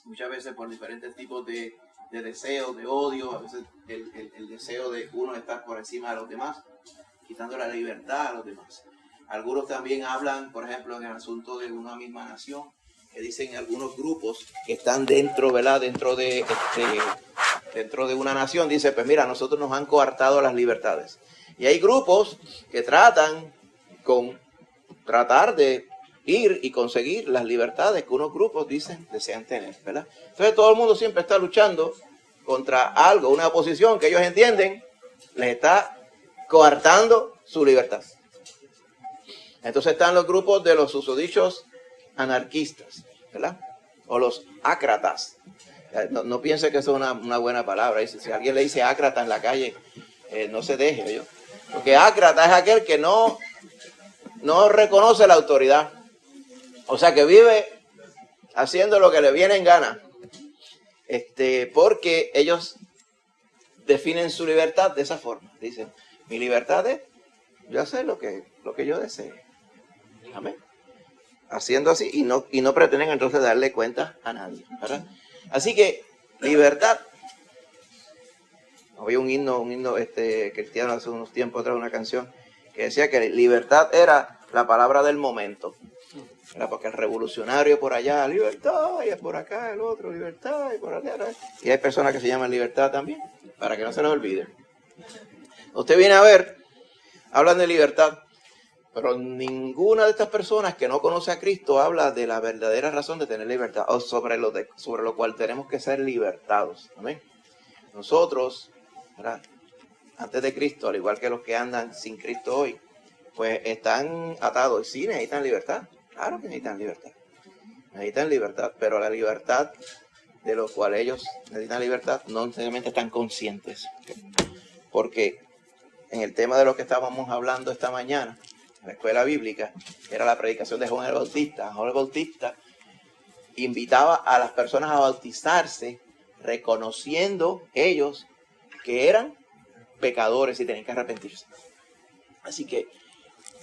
muchas veces por diferentes tipos de deseos, de odio, a veces el deseo de uno estar por encima de los demás, quitando la libertad a los demás. Algunos también hablan, por ejemplo, en el asunto de una misma nación, que dicen algunos grupos que están dentro, ¿verdad? Dentro de una nación, dice, pues mira, nosotros nos han coartado las libertades. Y hay grupos que tratar de ir y conseguir las libertades que unos grupos desean tener, ¿verdad? Entonces todo el mundo siempre está luchando contra algo, una oposición que ellos entienden les está coartando su libertad. Entonces están los grupos de los susodichos anarquistas, ¿verdad? O los ácratas. No piense que eso es una buena palabra. Si alguien le dice ácrata en la calle, no se deje, ¿yo? Porque ácrata es aquel que no reconoce la autoridad. O sea, que vive haciendo lo que le viene en gana. Porque ellos definen su libertad de esa forma. Dicen, mi libertad es yo hacer lo que yo desee. Amén. Haciendo así y no pretenden entonces darle cuenta a nadie, ¿verdad? Así que libertad. Había un himno cristiano hace unos tiempos atrás, una canción que decía que libertad era la palabra del momento, ¿verdad? Porque el revolucionario por allá, libertad, y es por acá el otro, libertad, y por allá, ¿no? Y hay personas que se llaman libertad también, para que no se les olvide. Usted viene a ver, hablan de libertad, pero ninguna de estas personas que no conoce a Cristo habla de la verdadera razón de tener libertad, o sobre lo cual tenemos que ser libertados. Amén. Nosotros, ¿verdad? Antes de Cristo, al igual que los que andan sin Cristo hoy, pues están atados. Sí, necesitan libertad. Claro que necesitan libertad. Necesitan libertad, pero la libertad de los cuales ellos necesitan libertad no necesariamente están conscientes. Porque en el tema de lo que estábamos hablando esta mañana, en la escuela bíblica, era la predicación de Juan el Bautista. Juan el Bautista invitaba a las personas a bautizarse reconociendo ellos que eran pecadores y tenían que arrepentirse. Así que,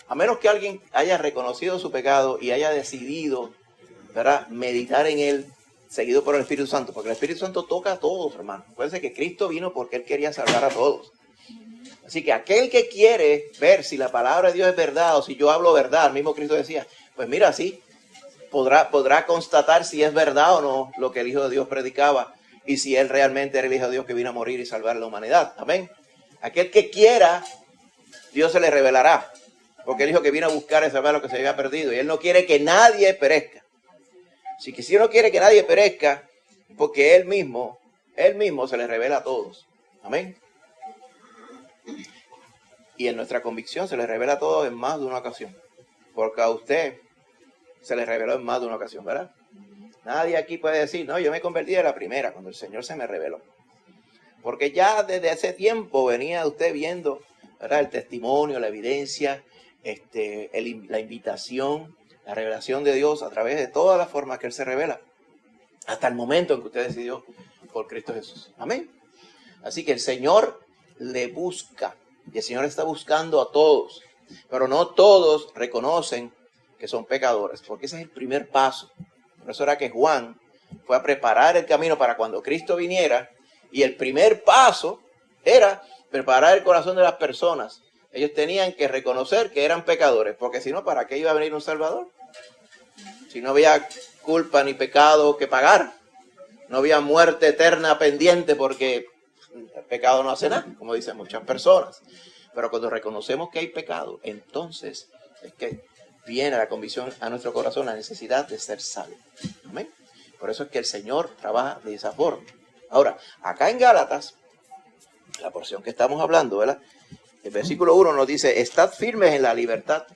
a menos que alguien haya reconocido su pecado y haya decidido, ¿verdad?, meditar en él, seguido por el Espíritu Santo, porque el Espíritu Santo toca a todos, hermano. Acuérdense que Cristo vino porque Él quería salvar a todos. Así que aquel que quiere ver si la palabra de Dios es verdad o si yo hablo verdad, el mismo Cristo decía, pues mira, sí, podrá constatar si es verdad o no lo que el Hijo de Dios predicaba y si Él realmente era el Hijo de Dios que vino a morir y salvar a la humanidad. Amén. Aquel que quiera, Dios se le revelará, porque Él dijo que vino a buscar y salvar lo que se había perdido y Él no quiere que nadie perezca. Así que si Él no quiere que nadie perezca, porque Él mismo se le revela a todos. Amén. Y en nuestra convicción se le revela a todos en más de una ocasión. Porque a usted se le reveló en más de una ocasión, ¿verdad? Nadie aquí puede decir, no, yo me convertí de la primera, cuando el Señor se me reveló. Porque ya desde ese tiempo venía usted viendo, ¿verdad?, el testimonio, la evidencia, la invitación, la revelación de Dios a través de todas las formas que Él se revela. Hasta el momento en que usted decidió por Cristo Jesús. Amén. Así que el Señor le busca. Y el Señor está buscando a todos. Pero no todos reconocen que son pecadores. Porque ese es el primer paso. Por eso era que Juan fue a preparar el camino para cuando Cristo viniera. Y el primer paso era preparar el corazón de las personas. Ellos tenían que reconocer que eran pecadores. Porque si no, ¿para qué iba a venir un Salvador? Si no había culpa ni pecado que pagar. No había muerte eterna pendiente porque el pecado no hace nada, como dicen muchas personas. Pero cuando reconocemos que hay pecado, entonces es que viene la convicción a nuestro corazón, la necesidad de ser salvo. ¿Amén? Por eso es que el Señor trabaja de esa forma. Ahora, acá en Gálatas, la porción que estamos hablando, ¿verdad?, el versículo 1 nos dice, estad firmes en la libertad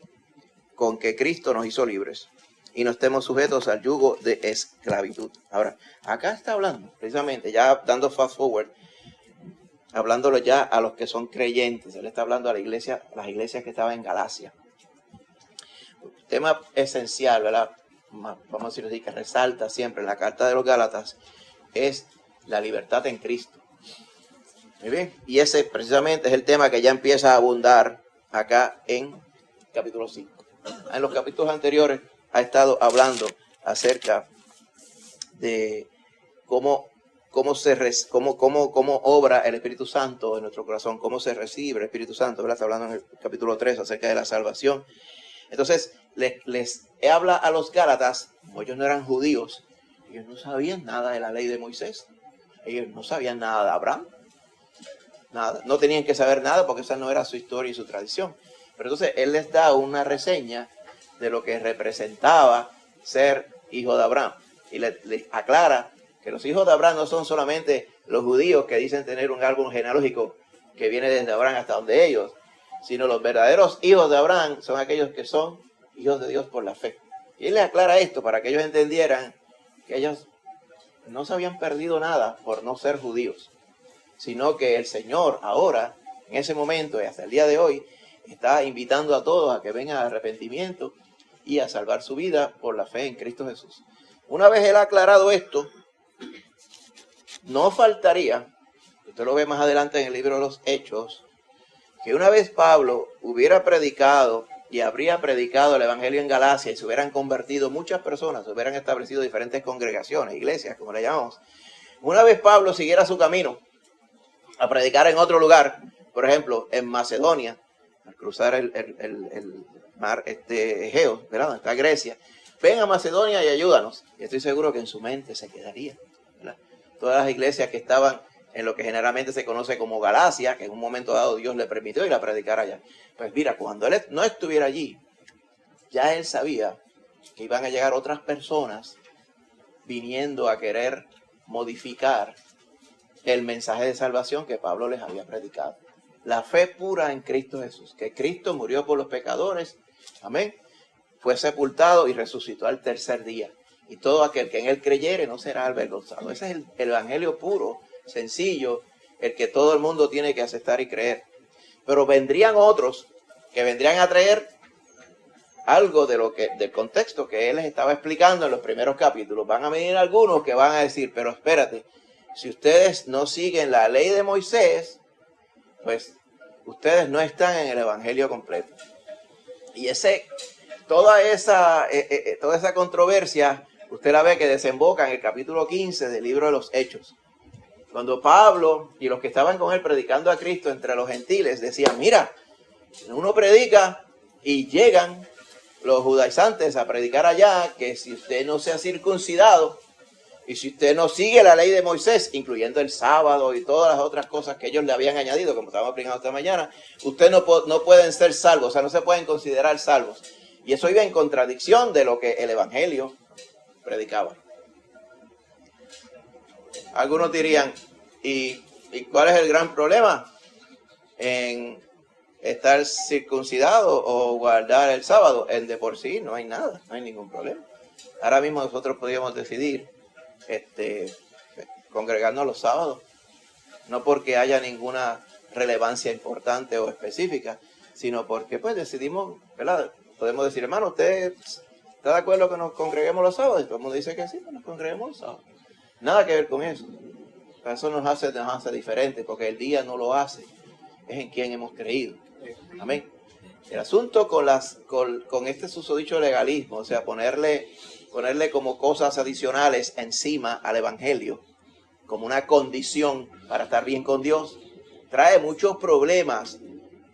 con que Cristo nos hizo libres y no estemos sujetos al yugo de esclavitud. Ahora, acá está hablando, precisamente, ya dando fast forward, hablándolo ya a los que son creyentes. Él está hablando a las iglesias que estaban en Galacia. Tema esencial, ¿verdad? Vamos a decirlo así, que resalta siempre en la carta de los Gálatas, es la libertad en Cristo. Muy bien. Y ese precisamente es el tema que ya empieza a abundar acá en capítulo 5. En los capítulos anteriores ha estado hablando acerca de cómo obra el Espíritu Santo en nuestro corazón, cómo se recibe el Espíritu Santo, ¿verdad? Está hablando en el capítulo 3 acerca de la salvación. Entonces, les habla a los Gálatas, como ellos no eran judíos, ellos no sabían nada de la ley de Moisés, ellos no sabían nada de Abraham, nada, no tenían que saber nada porque esa no era su historia y su tradición. Pero entonces él les da una reseña de lo que representaba ser hijo de Abraham y les aclara que los hijos de Abraham no son solamente los judíos que dicen tener un árbol genealógico que viene desde Abraham hasta donde ellos, sino los verdaderos hijos de Abraham son aquellos que son hijos de Dios por la fe. Y él les aclara esto para que ellos entendieran que ellos no se habían perdido nada por no ser judíos, sino que el Señor ahora, en ese momento y hasta el día de hoy, está invitando a todos a que vengan al arrepentimiento y a salvar su vida por la fe en Cristo Jesús. Una vez él ha aclarado esto, no faltaría, usted lo ve más adelante en el libro de los Hechos, que una vez Pablo hubiera predicado y habría predicado el Evangelio en Galacia y se hubieran convertido muchas personas, se hubieran establecido diferentes congregaciones, iglesias, como le llamamos. Una vez Pablo siguiera su camino a predicar en otro lugar, por ejemplo, en Macedonia, al cruzar el mar Egeo, ¿verdad? Donde está Grecia, ven a Macedonia y ayúdanos. Y estoy seguro que en su mente se quedaría, ¿verdad? Todas las iglesias que estaban en lo que generalmente se conoce como Galacia, que en un momento dado Dios le permitió ir a predicar allá. Pues mira, cuando él no estuviera allí, ya él sabía que iban a llegar otras personas viniendo a querer modificar el mensaje de salvación que Pablo les había predicado. La fe pura en Cristo Jesús, que Cristo murió por los pecadores, amén, fue sepultado y resucitó al tercer día. Y todo aquel que en él creyere no será avergonzado. Ese es el evangelio puro, sencillo, el que todo el mundo tiene que aceptar y creer. Pero vendrían otros que vendrían a traer algo de del contexto que él les estaba explicando en los primeros capítulos. Van a venir algunos que van a decir, pero espérate, si ustedes no siguen la ley de Moisés, pues ustedes no están en el evangelio completo. Y toda esa controversia, usted la ve que desemboca en el capítulo 15 del libro de los Hechos. Cuando Pablo y los que estaban con él predicando a Cristo entre los gentiles decían, mira, uno predica y llegan los judaizantes a predicar allá que si usted no se ha circuncidado y si usted no sigue la ley de Moisés, incluyendo el sábado y todas las otras cosas que ellos le habían añadido, como estábamos explicando esta mañana, ustedes no pueden ser salvos, o sea, no se pueden considerar salvos. Y eso iba en contradicción de lo que el evangelio predicaba. Algunos dirían, ¿y cuál es el gran problema en estar circuncidado o guardar el sábado? En de por sí no hay nada, no hay ningún problema. Ahora mismo nosotros podríamos decidir congregarnos los sábados, no porque haya ninguna relevancia importante o específica, sino porque pues decidimos, ¿verdad? Podemos decir, hermano, ¿usted está de acuerdo que nos congreguemos los sábados? Y todo el mundo dice que sí, pues nos congreguemos los sábados. Nada que ver con eso. Eso nos hace diferentes, porque el día no lo hace, es en quien hemos creído. Amén. El asunto con este susodicho legalismo, o sea, ponerle como cosas adicionales encima al evangelio, como una condición para estar bien con Dios, trae muchos problemas,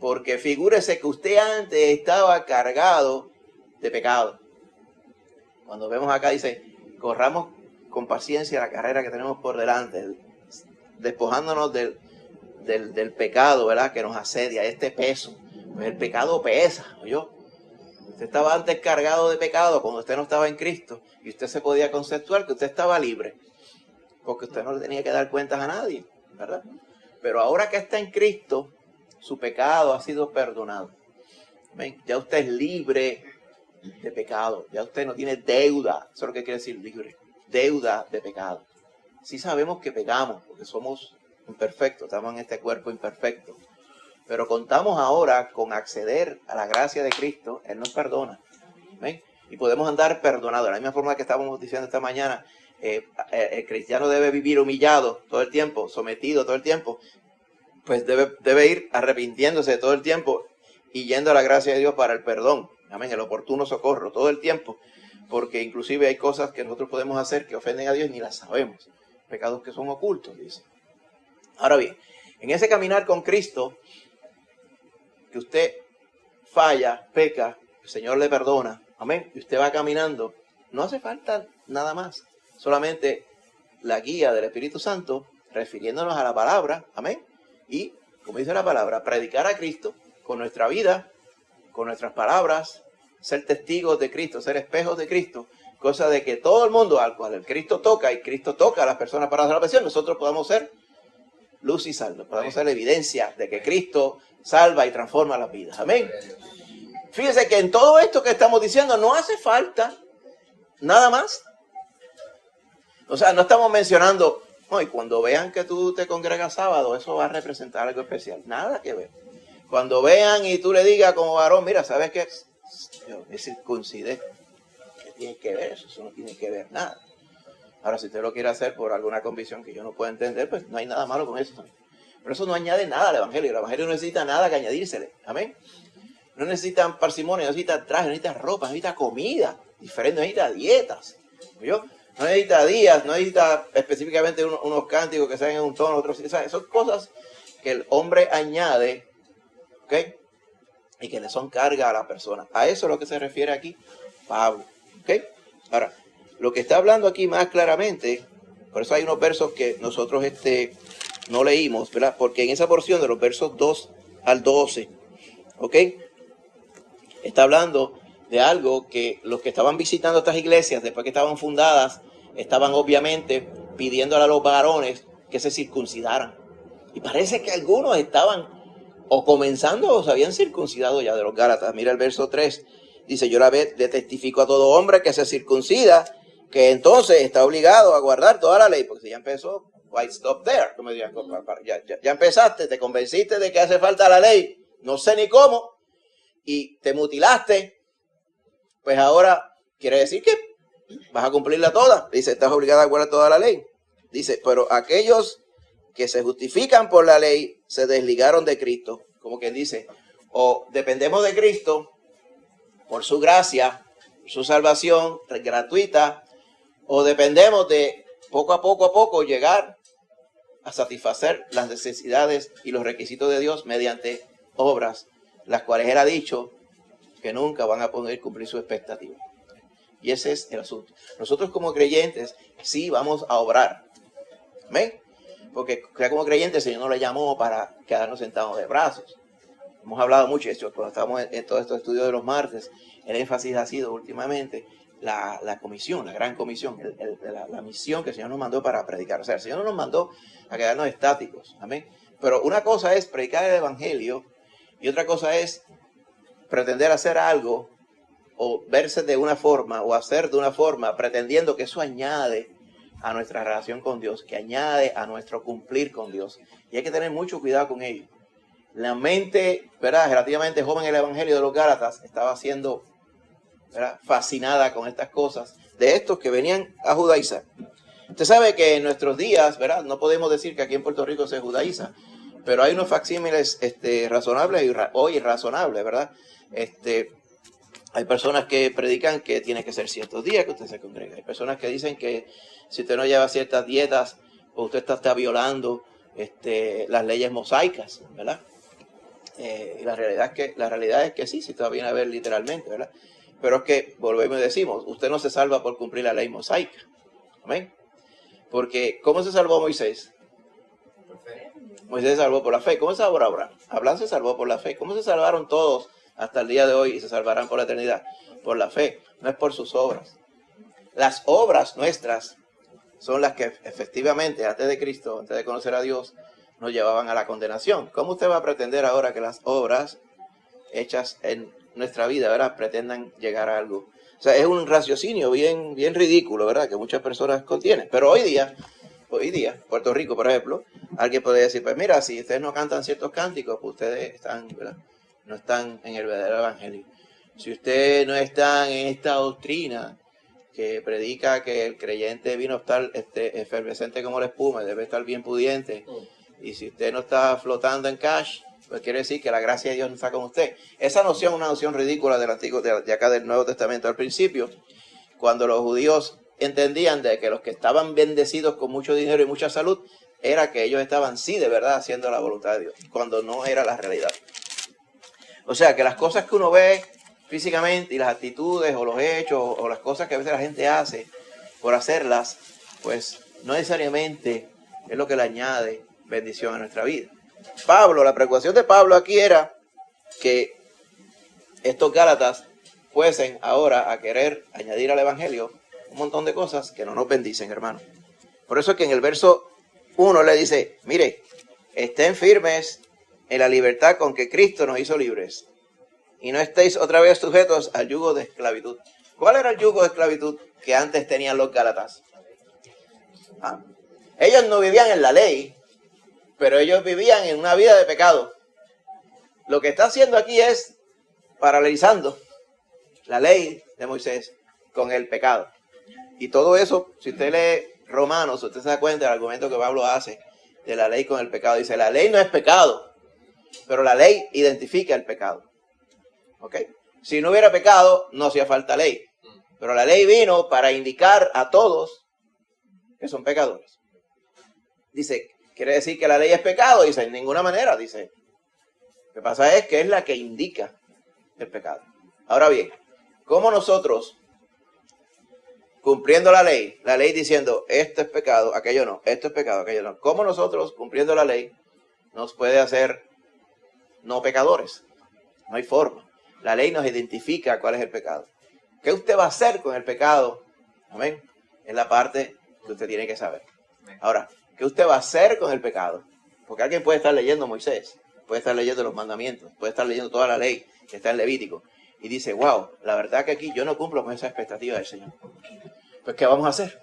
porque figúrese que usted antes estaba cargado de pecado. Cuando vemos acá dice, corramos con paciencia la carrera que tenemos por delante, despojándonos del pecado, ¿verdad?, que nos asedia, este peso. Pues el pecado pesa, ¿oyó? Usted estaba antes cargado de pecado cuando usted no estaba en Cristo y usted se podía conceptuar que usted estaba libre, porque usted no le tenía que dar cuentas a nadie, ¿verdad? Pero ahora que está en Cristo, su pecado ha sido perdonado. ¿Ven? Ya usted es libre de pecado, ya usted no tiene deuda, eso es lo que quiere decir libre, deuda de pecado. Sí sabemos que pecamos, porque somos imperfectos, estamos en este cuerpo imperfecto, pero contamos ahora con acceder a la gracia de Cristo. Él nos perdona. ¿Ven? Y podemos andar perdonados. De la misma forma que estábamos diciendo esta mañana, el cristiano debe vivir humillado todo el tiempo, sometido todo el tiempo. Pues debe ir arrepintiéndose todo el tiempo y yendo a la gracia de Dios para el perdón. Amén, el oportuno socorro todo el tiempo. Porque inclusive hay cosas que nosotros podemos hacer que ofenden a Dios y ni las sabemos. pecados que son ocultos, dice. Ahora bien, en ese caminar con Cristo, que usted falla, peca, el Señor le perdona, amén, y usted va caminando, no hace falta nada más, solamente la guía del Espíritu Santo, refiriéndonos a la palabra, amén, y, como dice la palabra, predicar a Cristo con nuestra vida, con nuestras palabras, ser testigos de Cristo, ser espejos de Cristo, cosa de que todo el mundo al cual el Cristo toca, y Cristo toca a las personas para la salvación, nosotros podamos ser luz y sal, podamos ser evidencia de que Cristo salva y transforma las vidas, amén. Fíjese que en todo esto que estamos diciendo no hace falta nada más. O sea, no estamos mencionando, no, y cuando vean que tú te congregas sábado, eso va a representar algo especial. Nada que ver. Cuando vean y tú le digas como varón, mira, ¿sabes qué? Yo me circuncidé. ¿Qué tiene que ver eso? Eso no tiene que ver nada. Ahora, si usted lo quiere hacer por alguna convicción que yo no puedo entender, pues no hay nada malo con eso también. Pero eso no añade nada al Evangelio. El Evangelio no necesita nada que añadírsele. Amén. No necesitan parsimonia, no necesita traje, no necesita ropa, no necesita comida diferente, no necesita dietas. ¿Yo? No necesita días, no necesita específicamente unos cánticos que sean en un tono, otros. O sea, son cosas que el hombre añade, ¿ok? Y que le son carga a la persona. A eso es lo que se refiere aquí Pablo, ¿ok? Ahora, lo que está hablando aquí más claramente, por eso hay unos versos que nosotros no leímos, ¿verdad? Porque en esa porción de los versos 2 al 12, ¿ok? Está hablando de algo que los que estaban visitando estas iglesias, después que estaban fundadas, estaban obviamente pidiéndole a los varones que se circuncidaran. Y parece que algunos estaban o comenzando o se habían circuncidado ya de los Gálatas. Mira el verso 3. Dice, yo le testifico a todo hombre que se circuncida, que entonces está obligado a guardar toda la ley. Porque si ya empezó, why stop there? Como dirían, ya empezaste, te convenciste de que hace falta la ley. No sé ni cómo. Y te mutilaste, pues ahora quiere decir que vas a cumplirla toda. Dice, estás obligado a guardar toda la ley. Dice, pero aquellos que se justifican por la ley se desligaron de Cristo. Como quien dice, o dependemos de Cristo por su gracia, su salvación gratuita, o dependemos de poco a poco llegar a satisfacer las necesidades y los requisitos de Dios mediante obras, las cuales él ha dicho que nunca van a poder cumplir su expectativa. Y ese es el asunto. Nosotros como creyentes sí vamos a obrar. ¿Amén? Porque ya como creyentes el Señor nos le llamó para quedarnos sentados de brazos. Hemos hablado mucho de esto cuando estamos en todos estos estudios de los martes. El énfasis ha sido últimamente la comisión, la gran comisión, la misión que el Señor nos mandó para predicar. O sea, el Señor no nos mandó a quedarnos estáticos. Amén. Pero una cosa es predicar el Evangelio y otra cosa es pretender hacer algo o verse de una forma o hacer de una forma pretendiendo que eso añade a nuestra relación con Dios, que añade a nuestro cumplir con Dios. Y hay que tener mucho cuidado con ello. La mente, ¿verdad?, relativamente joven en el Evangelio de los Gálatas estaba siendo, ¿verdad?, fascinada con estas cosas de estos que venían a judaizar. Usted sabe que en nuestros días, ¿verdad?, no podemos decir que aquí en Puerto Rico se judaiza, pero hay unos facsímiles razonables o irrazonables, ¿verdad? Hay personas que predican que tiene que ser ciertos días que usted se congrega. Hay personas que dicen que si usted no lleva ciertas dietas, pues usted está violando las leyes mosaicas, ¿verdad? Y la realidad es que sí, si todavía viene a ver literalmente, ¿verdad? Pero es que, volvemos y decimos, usted no se salva por cumplir la ley mosaica. ¿Amén? Porque, ¿cómo se salvó Moisés? Moisés se salvó por la fe. ¿Cómo se salvó Abraham? Abraham se salvó por la fe. ¿Cómo se salvaron todos hasta el día de hoy y se salvarán por la eternidad? Por la fe, no es por sus obras. Las obras nuestras son las que efectivamente, antes de Cristo, antes de conocer a Dios, nos llevaban a la condenación. ¿Cómo usted va a pretender ahora que las obras hechas en nuestra vida, ¿verdad?, pretendan llegar a algo? O sea, es un raciocinio bien ridículo, ¿verdad?, que muchas personas contienen. Pero hoy día, Puerto Rico, por ejemplo, alguien puede decir, pues mira, si ustedes no cantan ciertos cánticos, pues ustedes están, ¿verdad?, no están en el verdadero evangelio. Si usted no está en esta doctrina que predica que el creyente vino a estar efervescente como la espuma, debe estar bien pudiente, y si usted no está flotando en cash, pues quiere decir que la gracia de Dios no está con usted. Esa noción es una noción ridícula del Antiguo, de acá del Nuevo Testamento. Al principio, cuando los judíos entendían de que los que estaban bendecidos con mucho dinero y mucha salud, era que ellos estaban sí de verdad haciendo la voluntad de Dios, cuando no era la realidad. O sea que las cosas que uno ve físicamente y las actitudes o los hechos o las cosas que a veces la gente hace por hacerlas, pues no necesariamente es lo que le añade bendición a nuestra vida. Pablo, la preocupación de Pablo aquí era que estos Gálatas fuesen ahora a querer añadir al evangelio un montón de cosas que no nos bendicen, hermano. Por eso es que en el verso 1 le dice, mire, estén firmes en la libertad con que Cristo nos hizo libres y no estéis otra vez sujetos al yugo de esclavitud. ¿Cuál era el yugo de esclavitud que antes tenían los Gálatas? Ellos no vivían en la ley, pero ellos vivían en una vida de pecado. Lo que está haciendo aquí es paralelizando la ley de Moisés con el pecado. Y todo eso, si usted lee Romanos, usted se da cuenta del argumento que Pablo hace de la ley con el pecado. Dice, la ley no es pecado, pero la ley identifica el pecado. ¿Ok? Si no hubiera pecado, no hacía falta ley. Pero la ley vino para indicar a todos que son pecadores. Dice, ¿quiere decir que la ley es pecado? Dice, en ninguna manera, dice. Lo que pasa es que es la que indica el pecado. Ahora bien, ¿cómo nosotros, cumpliendo la ley diciendo, esto es pecado, aquello no, esto es pecado, aquello no, cómo nosotros, cumpliendo la ley, nos puede hacer no pecadores? No hay forma. La ley nos identifica cuál es el pecado. ¿Qué usted va a hacer con el pecado? Amén. Es la parte que usted tiene que saber. Ahora, ¿qué usted va a hacer con el pecado? Porque alguien puede estar leyendo Moisés, puede estar leyendo los mandamientos, puede estar leyendo toda la ley que está en Levítico y dice, wow, la verdad que aquí yo no cumplo con esa expectativa del Señor. Pues, ¿qué vamos a hacer?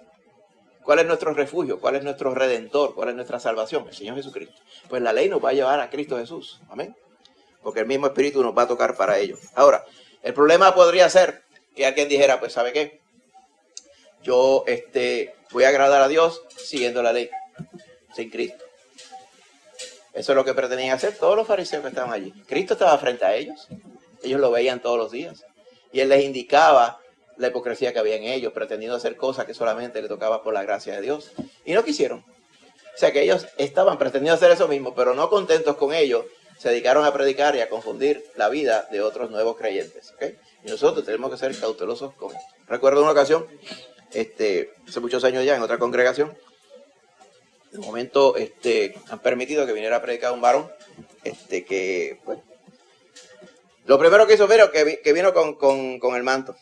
¿Cuál es nuestro refugio? ¿Cuál es nuestro redentor? ¿Cuál es nuestra salvación? El Señor Jesucristo. Pues la ley nos va a llevar a Cristo Jesús. Amén. Porque el mismo Espíritu nos va a tocar para ello. Ahora, el problema podría ser que alguien dijera, pues, ¿sabe qué? Yo voy a agradar a Dios siguiendo la ley, sin Cristo. Eso es lo que pretendían hacer todos los fariseos que estaban allí. Cristo estaba frente a ellos. Ellos lo veían todos los días. Y Él les indicaba la hipocresía que había en ellos, pretendiendo hacer cosas que solamente le tocaba por la gracia de Dios. Y no quisieron. O sea que ellos estaban pretendiendo hacer eso mismo, pero no contentos con ello, se dedicaron a predicar y a confundir la vida de otros nuevos creyentes. ¿Okay? Y nosotros tenemos que ser cautelosos con esto. Recuerdo una ocasión, hace muchos años ya, en otra congregación, de momento han permitido que viniera a predicar un varón, que, pues, lo primero que hizo Vero, que vino con el manto,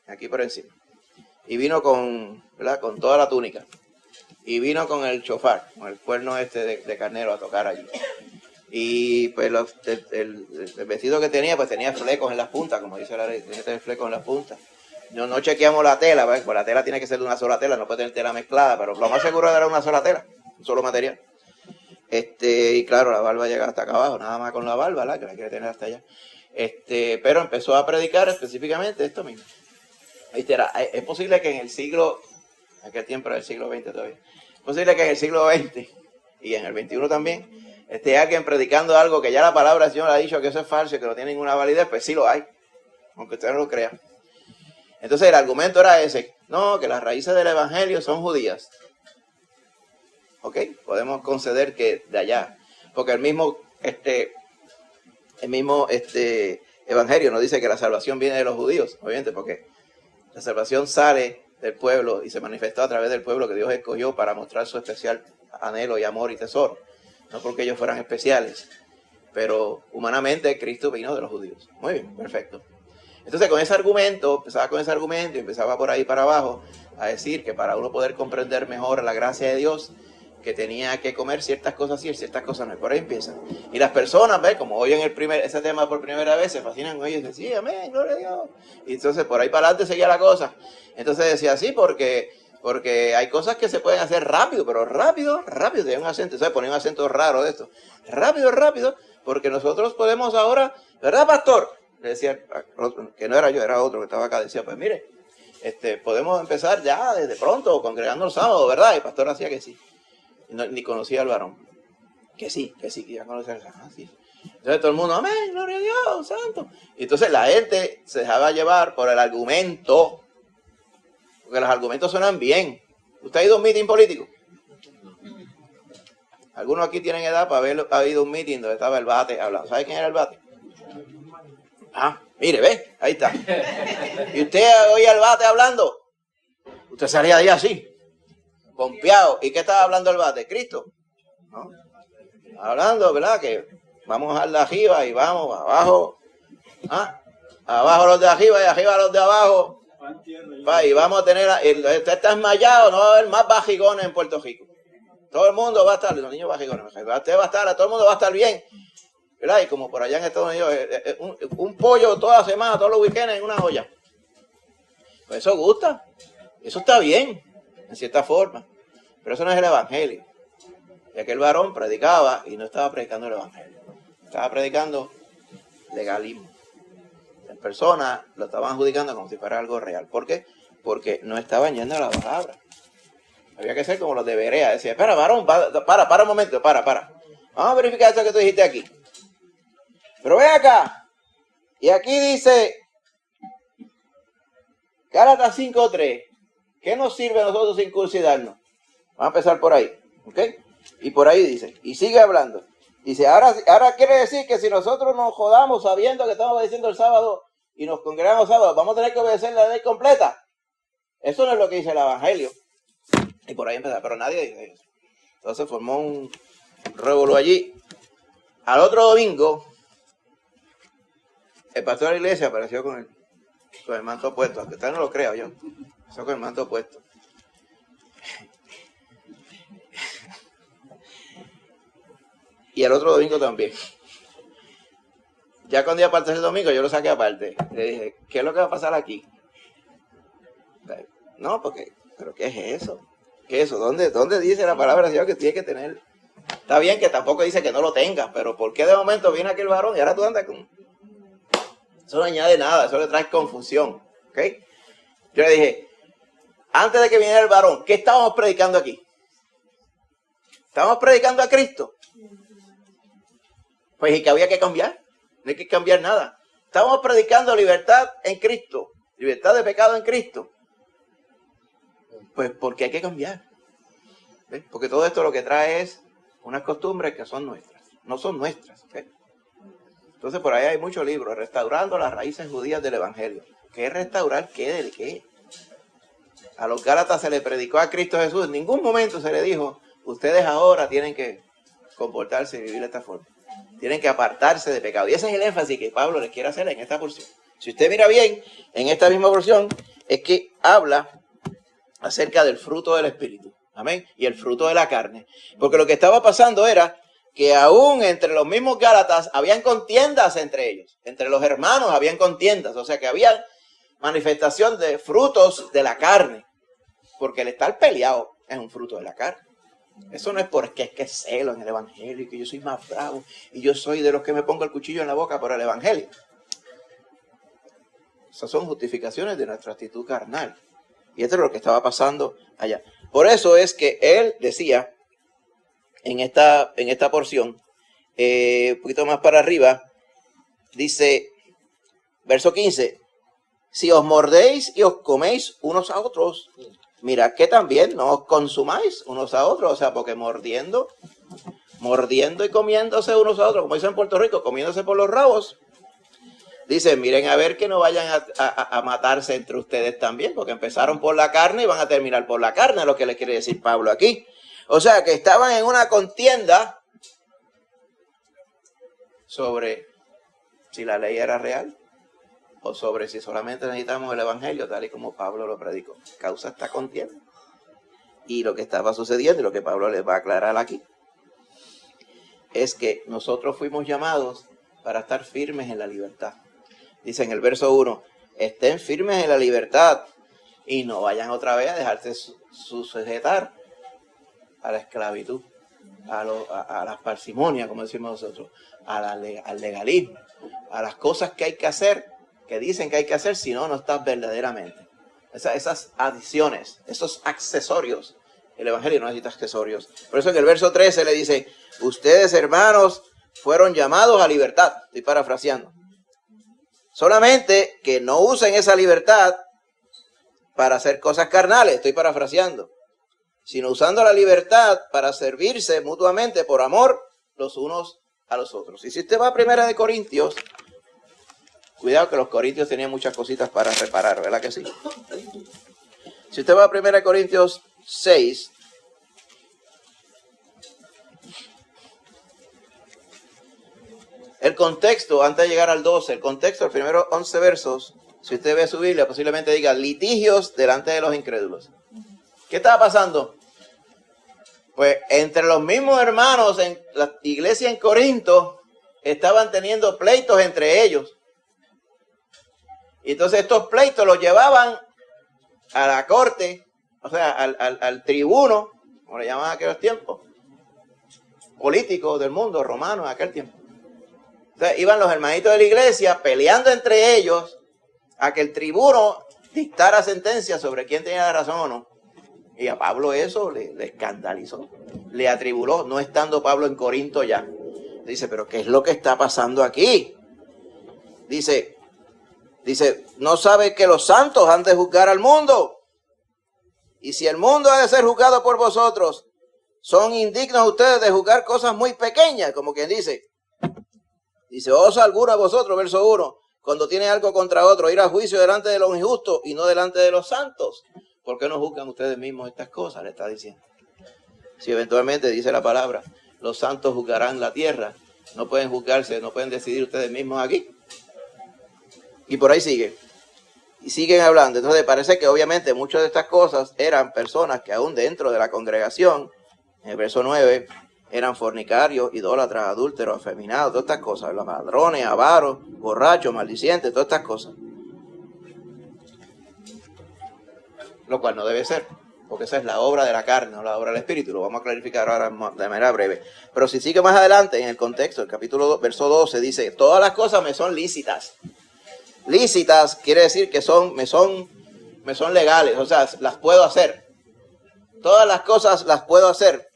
aquí por encima, y vino ¿verdad? Con toda la túnica, y vino con el chofar, con el cuerno de carnero a tocar allí. Y pues el vestido que tenía, pues tenía flecos en las puntas, como dice la ley, tiene que tener flecos en las puntas. No chequeamos la tela, ¿ves? Pues la tela tiene que ser de una sola tela, no puede tener tela mezclada, pero lo más seguro era una sola tela, un solo material. Y claro, la barba llega hasta acá abajo, nada más con la barba, ¿la? Que la quiere tener hasta allá. Pero empezó a predicar específicamente esto mismo. ¿Viste? Es posible que en el siglo, aquel tiempo era el siglo XX todavía, es posible que en el siglo XX y en el XXI también, esté alguien predicando algo que ya la palabra del Señor ha dicho que eso es falso y que no tiene ninguna validez, pues sí lo hay, aunque usted no lo crea. Entonces el argumento era ese, no, que las raíces del evangelio son judías. ¿Ok? Podemos conceder que de allá, porque el mismo evangelio nos dice que la salvación viene de los judíos, obviamente, porque la salvación sale del pueblo y se manifestó a través del pueblo que Dios escogió para mostrar su especial anhelo y amor y tesoro. No porque ellos fueran especiales, pero humanamente Cristo vino de los judíos. Muy bien, perfecto. Entonces con ese argumento, y empezaba por ahí para abajo a decir que para uno poder comprender mejor la gracia de Dios, que tenía que comer ciertas cosas sí y ciertas cosas no. Y por ahí empiezan. Y las personas, ¿ves? Como oyen ese tema por primera vez, se fascinan con ellos y dicen, sí, amén, gloria a Dios. Y entonces por ahí para adelante seguía la cosa. Entonces decía, sí, porque hay cosas que se pueden hacer rápido, pero rápido, tenía un acento, ¿sabes? Ponía un acento raro de esto. Rápido, porque nosotros podemos ahora, ¿verdad, pastor? Le decía, que no era yo, era otro que estaba acá, decía, pues mire, podemos empezar ya desde pronto, congregando el sábado, ¿verdad? Y el pastor hacía que sí. No, ni conocía al varón. Que sí, que ya conocía al varón. Sí. Entonces todo el mundo, amén, gloria a Dios, santo. Y entonces la gente se dejaba llevar por el argumento. Porque los argumentos suenan bien. ¿Usted ha ido a un meeting político? Algunos aquí tienen edad para haber ido a un meeting donde estaba el Bate hablando. ¿Sabe quién era el Bate? Ah, mire, ve, ahí está. ¿Y usted oía al Bate hablando? Usted salía de ahí así, pompeado. ¿Y qué estaba hablando el Bate? Cristo. ¿No? Hablando, ¿verdad? Que vamos a dejar de arriba y vamos abajo. ¿Ah? Abajo los de arriba y arriba los de abajo. Y vamos a tener, usted está desmayado, no va a haber más bajigones en Puerto Rico. Todo el mundo va a estar, los niños bajigones, usted va a estar, todo el mundo va a estar bien. ¿Verdad? Y como por allá en Estados Unidos, un pollo toda la semana, todos los weekends en una olla. Pues eso gusta, eso está bien, en cierta forma. Pero eso no es el evangelio. Y aquel varón predicaba y no estaba predicando el evangelio. Estaba predicando legalismo. Las personas lo estaban adjudicando como si fuera algo real. ¿Por qué? Porque no estaban yendo a la palabra. Había que ser como los de Berea. Decía, espera, varón, para un momento, para. Vamos a verificar eso que tú dijiste aquí. Pero ven acá. Y aquí dice, Gálatas 5:3. ¿Qué nos sirve a nosotros circuncidarnos? Vamos a empezar por ahí. ¿Ok? Y por ahí dice, y sigue hablando. Dice, ahora quiere decir que si nosotros nos jodamos sabiendo que estamos obedeciendo el sábado y nos congregamos sábado, vamos a tener que obedecer la ley completa. Eso no es lo que dice el evangelio. Y por ahí empezó, pero nadie dice eso. Entonces formó un revolú allí. Al otro domingo, el pastor de la iglesia apareció con el manto puesto. Aunque usted no lo crea, yo. Eso con el manto puesto. Y el otro domingo también. Ya cuando iba a partir el domingo, yo lo saqué aparte. Le dije, ¿qué es lo que va a pasar aquí? No, ¿pero qué es eso? ¿Qué es eso? ¿Dónde dice la palabra de Dios que tiene que tener? Está bien que tampoco dice que no lo tengas, pero ¿por qué de momento viene aquel varón y ahora tú andas con...? Eso no añade nada, eso le trae confusión. ¿Ok? Yo le dije, antes de que viniera el varón, ¿qué estábamos predicando aquí? ¿Estábamos predicando a Cristo? Pues y que había que cambiar. No hay que cambiar nada. Estábamos predicando libertad en Cristo, libertad de pecado en Cristo. Pues porque hay que cambiar. ¿Ves? Porque todo esto lo que trae es unas costumbres que son nuestras. No son nuestras. ¿Ves? Entonces por ahí hay muchos libros, restaurando las raíces judías del evangelio. ¿Qué es restaurar? ¿Qué del qué? A los Gálatas se le predicó a Cristo Jesús. En ningún momento se le dijo, ustedes ahora tienen que comportarse y vivir de esta forma. Tienen que apartarse de pecado. Y ese es el énfasis que Pablo les quiere hacer en esta porción. Si usted mira bien, en esta misma porción, es que habla acerca del fruto del Espíritu. Amén. Y el fruto de la carne. Porque lo que estaba pasando era que aún entre los mismos Gálatas habían contiendas entre ellos. Entre los hermanos habían contiendas. O sea que había manifestación de frutos de la carne. Porque el estar peleado es un fruto de la carne. Eso no es porque es que es celo en el evangelio y que yo soy más bravo y yo soy de los que me pongo el cuchillo en la boca por el evangelio. Esas son justificaciones de nuestra actitud carnal. Y esto es lo que estaba pasando allá. Por eso es que él decía en esta porción, un poquito más para arriba, dice, verso 15, si os mordéis y os coméis unos a otros, mirad que también no os consumáis unos a otros, o sea, porque mordiendo y comiéndose unos a otros, como dicen en Puerto Rico, comiéndose por los rabos. Dice, miren a ver que no vayan a matarse entre ustedes también, porque empezaron por la carne y van a terminar por la carne, lo que le quiere decir Pablo aquí. O sea, que estaban en una contienda sobre si la ley era real o sobre si solamente necesitamos el evangelio, tal y como Pablo lo predicó. Causa esta contienda. Y lo que estaba sucediendo y lo que Pablo les va a aclarar aquí es que nosotros fuimos llamados para estar firmes en la libertad. Dice en el verso 1, estén firmes en la libertad y no vayan otra vez a dejarse sujetar a la esclavitud, a la parsimonias, como decimos nosotros, al legalismo, a las cosas que hay que hacer, que dicen que hay que hacer, si no, no estás verdaderamente. Esas adiciones, esos accesorios. El evangelio no necesita accesorios. Por eso en el verso 13 le dice, ustedes hermanos fueron llamados a libertad. Estoy parafraseando. Solamente que no usen esa libertad para hacer cosas carnales, estoy parafraseando, sino usando la libertad para servirse mutuamente por amor los unos a los otros. Y si usted va a 1 Corintios, cuidado que los corintios tenían muchas cositas para reparar, ¿verdad que sí? Si usted va a 1 Corintios 6, el contexto, antes de llegar al 12, el contexto, los primeros 11 versos, si usted ve su Biblia, posiblemente diga litigios delante de los incrédulos. ¿Qué estaba pasando? Pues entre los mismos hermanos en la iglesia en Corinto estaban teniendo pleitos entre ellos. Y entonces estos pleitos los llevaban a la corte, o sea, al tribuno, como le llamaban en aquellos tiempos, político del mundo romano en aquel tiempo. Entonces iban los hermanitos de la iglesia peleando entre ellos a que el tribuno dictara sentencia sobre quién tenía la razón o no. Y a Pablo eso le escandalizó, le atribuló, no estando Pablo en Corinto ya. Dice, pero ¿qué es lo que está pasando aquí? Dice, ¿no sabe que los santos han de juzgar al mundo? Y si el mundo ha de ser juzgado por vosotros, ¿son indignos ustedes de juzgar cosas muy pequeñas? Como quien dice, ¿osa alguno de vosotros, verso 1, cuando tiene algo contra otro, ir a juicio delante de los injustos y no delante de los santos? ¿Por qué no juzgan ustedes mismos estas cosas? Le está diciendo. Si eventualmente dice la palabra, los santos juzgarán la tierra, no pueden juzgarse, no pueden decidir ustedes mismos aquí. Y por ahí sigue. Y siguen hablando. Entonces parece que obviamente muchas de estas cosas eran personas que aún dentro de la congregación, en el verso 9, eran fornicarios, idólatras, adúlteros, afeminados, todas estas cosas, los ladrones, avaros, borrachos, maldicientes, todas estas cosas. Lo cual no debe ser, porque esa es la obra de la carne, no la obra del espíritu. Lo vamos a clarificar ahora de manera breve. Pero si sigue más adelante en el contexto, el capítulo 2, verso 12, dice, todas las cosas me son lícitas. Lícitas quiere decir que me son legales, o sea, las puedo hacer. Todas las cosas las puedo hacer,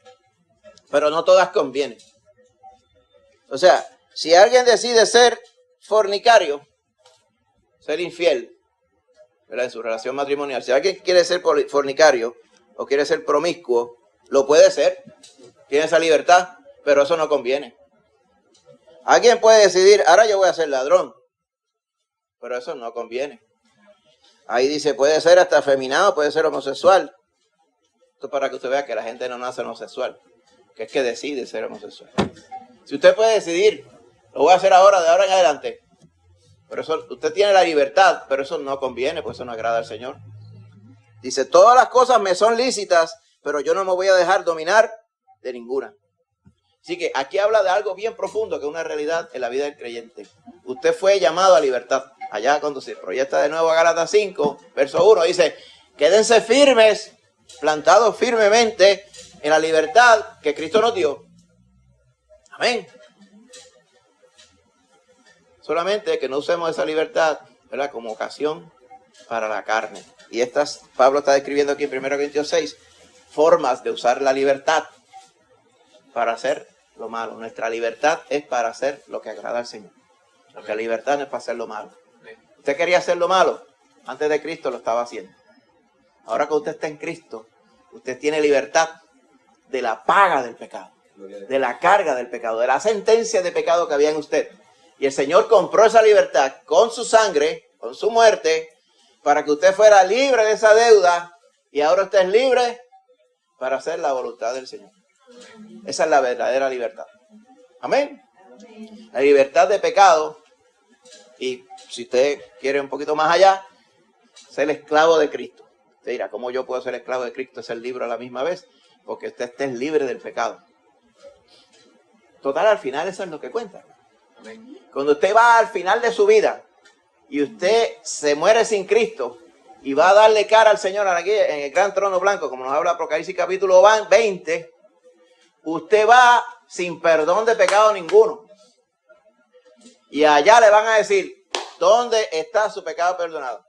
pero no todas convienen. O sea, si alguien decide ser fornicario, ser infiel, ¿verdad?, en su relación matrimonial, si alguien quiere ser fornicario o quiere ser promiscuo, lo puede ser, tiene esa libertad, pero eso no conviene. Alguien puede decidir, ahora yo voy a ser ladrón, pero eso no conviene. Ahí dice, puede ser hasta afeminado, puede ser homosexual. Esto es para que usted vea que la gente no nace homosexual, que es que decide ser homosexual. Si usted puede decidir, lo voy a hacer ahora, de ahora en adelante, pero eso, usted tiene la libertad, pero eso no conviene, pues eso no agrada al Señor. Dice, todas las cosas me son lícitas, pero yo no me voy a dejar dominar de ninguna. Así que aquí habla de algo bien profundo, que es una realidad en la vida del creyente. Usted fue llamado a libertad. Allá cuando se proyecta de nuevo a Gálatas 5, verso 1, dice, quédense firmes, plantados firmemente en la libertad que Cristo nos dio. Amén. Solamente que no usemos esa libertad, ¿verdad?, como ocasión para la carne. Y Pablo está describiendo aquí en 1 Corintios 6, formas de usar la libertad para hacer lo malo. Nuestra libertad es para hacer lo que agrada al Señor. Nuestra libertad no es para hacer lo malo. Usted quería hacer lo malo, antes de Cristo lo estaba haciendo. Ahora que usted está en Cristo, usted tiene libertad de la paga del pecado, de la carga del pecado, de la sentencia de pecado que había en usted. Y el Señor compró esa libertad con su sangre, con su muerte, para que usted fuera libre de esa deuda, y ahora usted es libre para hacer la voluntad del Señor. Esa es la verdadera libertad. Amén. La libertad de pecado, y si usted quiere un poquito más allá, ser esclavo de Cristo. Usted dirá, ¿cómo yo puedo ser esclavo de Cristo y ser libre a la misma vez? Porque usted esté libre del pecado. Total, al final eso es lo que cuenta. Cuando usted va al final de su vida y usted se muere sin Cristo y va a darle cara al Señor aquí en el gran trono blanco, como nos habla Apocalipsis capítulo 20, usted va sin perdón de pecado ninguno. Y allá le van a decir, ¿dónde está su pecado perdonado?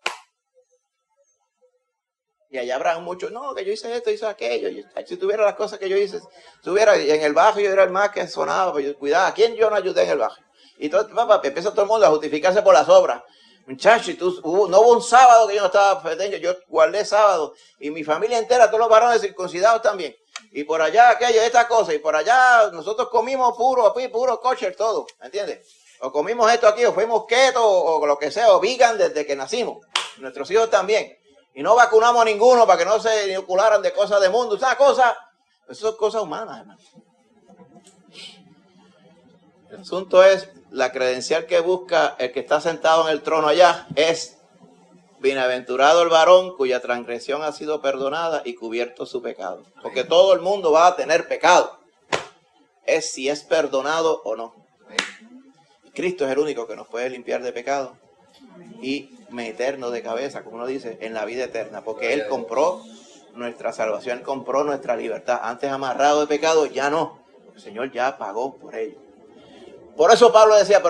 Y allá habrá muchos, no, que yo hice esto, hice aquello. Si tuviera las cosas que yo hice, en el bajo yo era el más que sonaba, pues cuidado, ¿a quién yo no ayudé en el bajo? Y todo, empieza todo el mundo a justificarse por las obras. Muchachos, no hubo un sábado que yo no estaba presente, yo guardé sábado y mi familia entera, todos los varones circuncidados también. Y por allá aquello, esta cosa, y por allá nosotros comimos puro kosher todo, ¿me entiendes? O comimos esto aquí, o fuimos keto, o lo que sea, o vegan desde que nacimos. Nuestros hijos también. Y no vacunamos a ninguno para que no se inocularan de cosas de mundo. Esas son cosas humanas, hermano. El asunto es, la credencial que busca el que está sentado en el trono allá es: bienaventurado el varón cuya transgresión ha sido perdonada y cubierto su pecado. Porque todo el mundo va a tener pecado. Es si es perdonado o no. Cristo es el único que nos puede limpiar de pecado y meternos de cabeza, como uno dice, en la vida eterna. Porque Él compró nuestra salvación, Él compró nuestra libertad. Antes amarrado de pecado, ya no. El Señor ya pagó por ello. Por eso Pablo decía,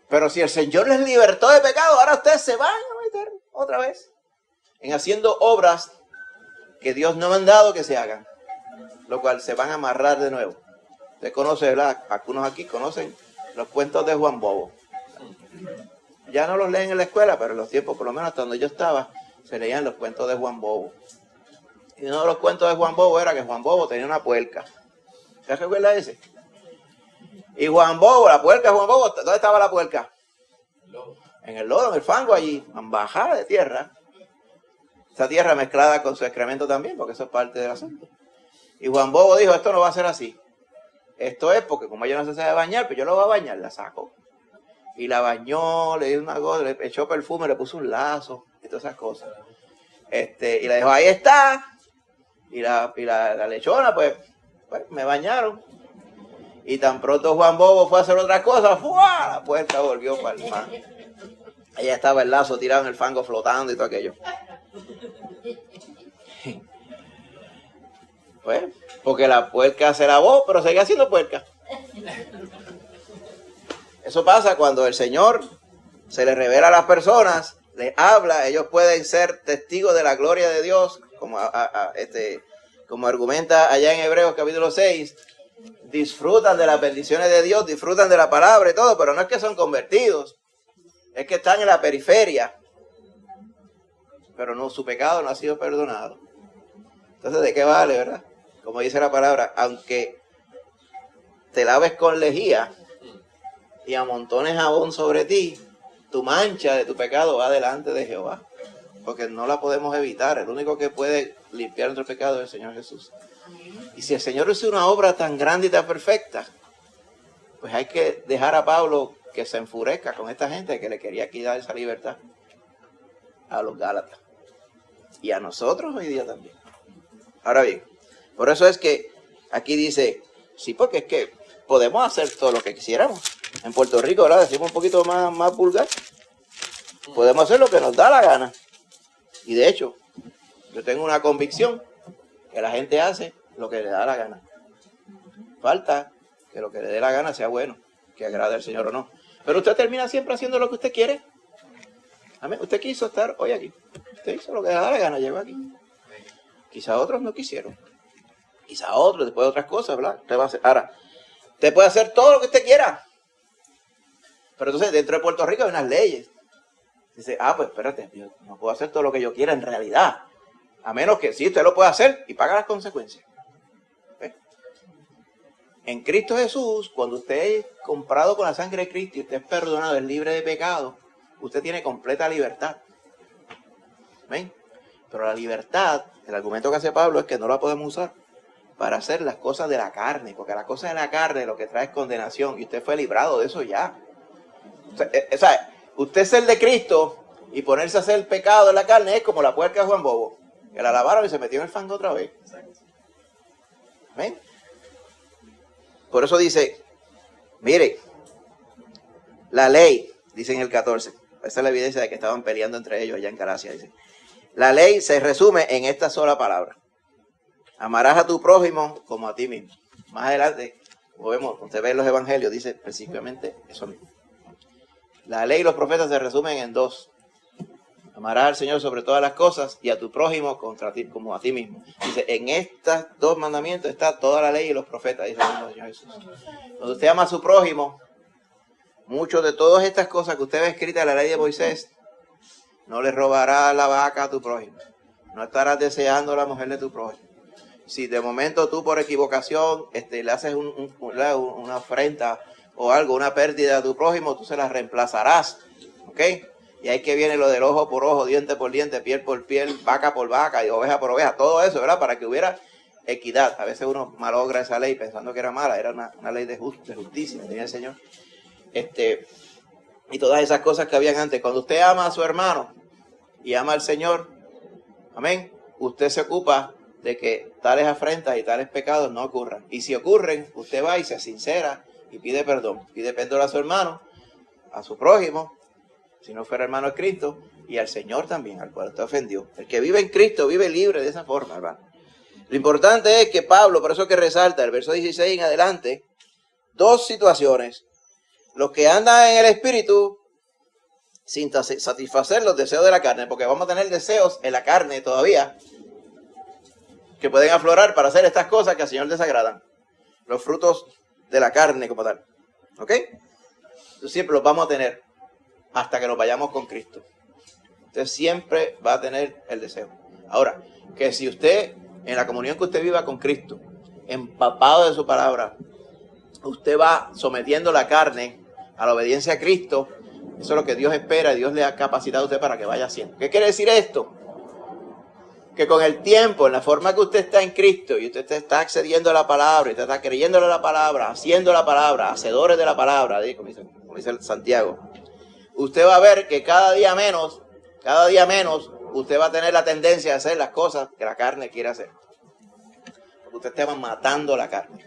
pero si el Señor les libertó de pecado, ahora ustedes se van a meter otra vez en haciendo obras que Dios no ha mandado que se hagan, lo cual se van a amarrar de nuevo. Usted conoce, ¿verdad? Algunos aquí conocen los cuentos de Juan Bobo. Ya no los leen en la escuela, pero en los tiempos, por lo menos hasta donde yo estaba, se leían los cuentos de Juan Bobo. Y uno de los cuentos de Juan Bobo era que Juan Bobo tenía una puerca. ¿Se recuerda ese? Y Juan Bobo, la puerca de Juan Bobo, ¿dónde estaba la puerca? En el lodo, en el fango allí, en bajada de tierra. Esa tierra mezclada con su excremento también, porque eso es parte del asunto. Y Juan Bobo dijo, esto no va a ser así. Esto es porque como ella no se sabe bañar, pues yo lo voy a bañar, la saco. Y la bañó, le dio una gota, le echó perfume, le puso un lazo y todas esas cosas. Y la dijo, ahí está. Y la lechona, pues me bañaron. Y tan pronto Juan Bobo fue a hacer otra cosa, ¡fua! La puerta volvió para el fango. Allá estaba el lazo tirado en el fango flotando y todo aquello. Pues, porque la puerca se lavó, pero seguía siendo puerca. Eso pasa cuando el Señor se le revela a las personas, les habla, ellos pueden ser testigos de la gloria de Dios, como argumenta allá en Hebreos capítulo 6, disfrutan de las bendiciones de Dios, disfrutan de la palabra y todo, pero no es que son convertidos, es que están en la periferia, pero no, su pecado no ha sido perdonado. Entonces, ¿de qué vale, verdad? Como dice la palabra, aunque te laves con lejía y amontones jabón sobre ti, tu mancha de tu pecado va delante de Jehová, porque no la podemos evitar. El único que puede limpiar nuestro pecado es el Señor Jesús. Y si el Señor hizo una obra tan grande y tan perfecta, pues hay que dejar a Pablo que se enfurezca con esta gente que le quería quitar esa libertad a los Gálatas. Y a nosotros hoy día también. Ahora bien, por eso es que aquí dice, sí, porque es que podemos hacer todo lo que quisiéramos. En Puerto Rico, ¿verdad? Decimos un poquito más vulgar. Podemos hacer lo que nos da la gana. Y de hecho, yo tengo una convicción que la gente hace lo que le da la gana. Falta que lo que le dé la gana sea bueno, que agrade al Señor o no. Pero usted termina siempre haciendo lo que usted quiere. Amén. Usted quiso estar hoy aquí. Usted hizo lo que le da la gana, llegó aquí. Quizá otros no quisieron. Quizá otros, después de otras cosas, ¿verdad? Usted va a hacer. Ahora, usted puede hacer todo lo que usted quiera. Pero entonces, dentro de Puerto Rico hay unas leyes. Dice, pues espérate, yo no puedo hacer todo lo que yo quiera en realidad. A menos que sí, usted lo puede hacer y paga las consecuencias. ¿Ves? En Cristo Jesús, cuando usted es comprado con la sangre de Cristo y usted es perdonado, es libre de pecado, usted tiene completa libertad. ¿Ven? Pero la libertad, el argumento que hace Pablo es que no la podemos usar para hacer las cosas de la carne, porque las cosas de la carne lo que trae es condenación y usted fue librado de eso ya. O sea, usted ser de Cristo y ponerse a hacer el pecado de la carne es como la puerca de Juan Bobo, que la lavaron y se metió en el fango otra vez. ¿Ven? Por eso dice, mire, la ley, dice en el 14, esa es la evidencia de que estaban peleando entre ellos allá en Galacia, dice, la ley se resume en esta sola palabra: amarás a tu prójimo como a ti mismo. Más adelante, como vemos, usted ve en los evangelios, dice específicamente eso mismo. La ley y los profetas se resumen en dos: amarás al Señor sobre todas las cosas y a tu prójimo contra ti, como a ti mismo. Dice, en estos dos mandamientos está toda la ley y los profetas, dice el Señor Jesús. Cuando usted ama a su prójimo, muchas de todas estas cosas que usted ve escritas en la ley de Moisés, no le robarás la vaca a tu prójimo, no estarás deseando a la mujer de tu prójimo. Si de momento tú por equivocación le haces una afrenta o algo, una pérdida a tu prójimo, tú se la reemplazarás, ¿ok? Y ahí que viene lo del ojo por ojo, diente por diente, piel por piel, vaca por vaca y oveja por oveja, todo eso, ¿verdad? Para que hubiera equidad. A veces uno malogra esa ley pensando que era mala, era una ley de justicia, tenía el Señor. Y todas esas cosas que habían antes. Cuando usted ama a su hermano y ama al Señor, amén, usted se ocupa de que tales afrentas y tales pecados no ocurran. Y si ocurren, usted va y se sincera y pide perdón. Pide perdón a su hermano, a su prójimo, si no fuera hermano de Cristo, y al Señor también, al cual usted ofendió. El que vive en Cristo vive libre de esa forma, hermano. Lo importante es que Pablo, por eso que resalta el verso 16 en adelante, dos situaciones. Los que andan en el Espíritu sin satisfacer los deseos de la carne, porque vamos a tener deseos en la carne todavía que pueden aflorar para hacer estas cosas que al Señor desagradan. Los frutos de la carne como tal. ¿Ok? Entonces siempre los vamos a tener hasta que nos vayamos con Cristo. Usted siempre va a tener el deseo. Ahora, que si usted, en la comunión que usted viva con Cristo, empapado de su palabra, usted va sometiendo la carne a la obediencia a Cristo, eso es lo que Dios espera y Dios le ha capacitado a usted para que vaya haciendo. ¿Qué quiere decir esto? Que con el tiempo, en la forma que usted está en Cristo y usted está accediendo a la palabra, y usted está creyéndole a la palabra, haciendo la palabra, hacedores de la palabra, como dice Santiago, usted va a ver que cada día menos, usted va a tener la tendencia a hacer las cosas que la carne quiere hacer. Porque usted está matando la carne.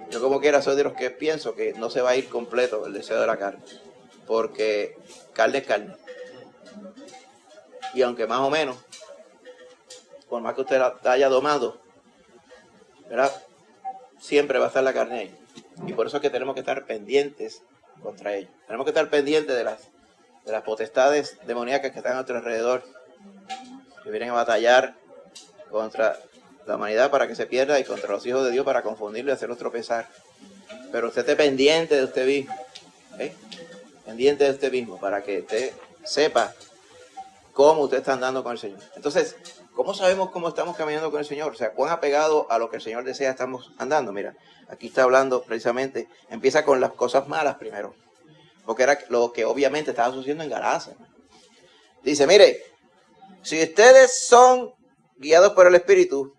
Yo como quiera soy de los que pienso que no se va a ir completo el deseo de la carne. Porque carne es carne. Y aunque más o menos, por más que usted la haya domado, ¿verdad? Siempre va a estar la carne ahí. Y por eso es que tenemos que estar pendientes contra ello. Tenemos que estar pendientes de las potestades demoníacas que están a nuestro alrededor, que vienen a batallar contra la humanidad para que se pierda y contra los hijos de Dios para confundirlo y hacerlos tropezar. Pero usted esté pendiente de usted mismo, ¿eh? Pendiente de usted mismo para que usted sepa cómo usted está andando con el Señor. Entonces, ¿cómo sabemos cómo estamos caminando con el Señor? O sea, cuán apegado a lo que el Señor desea estamos andando. Mira, aquí está hablando precisamente, empieza con las cosas malas primero, porque era lo que obviamente estaba sucediendo en Galacia. Dice, mire, si ustedes son guiados por el Espíritu,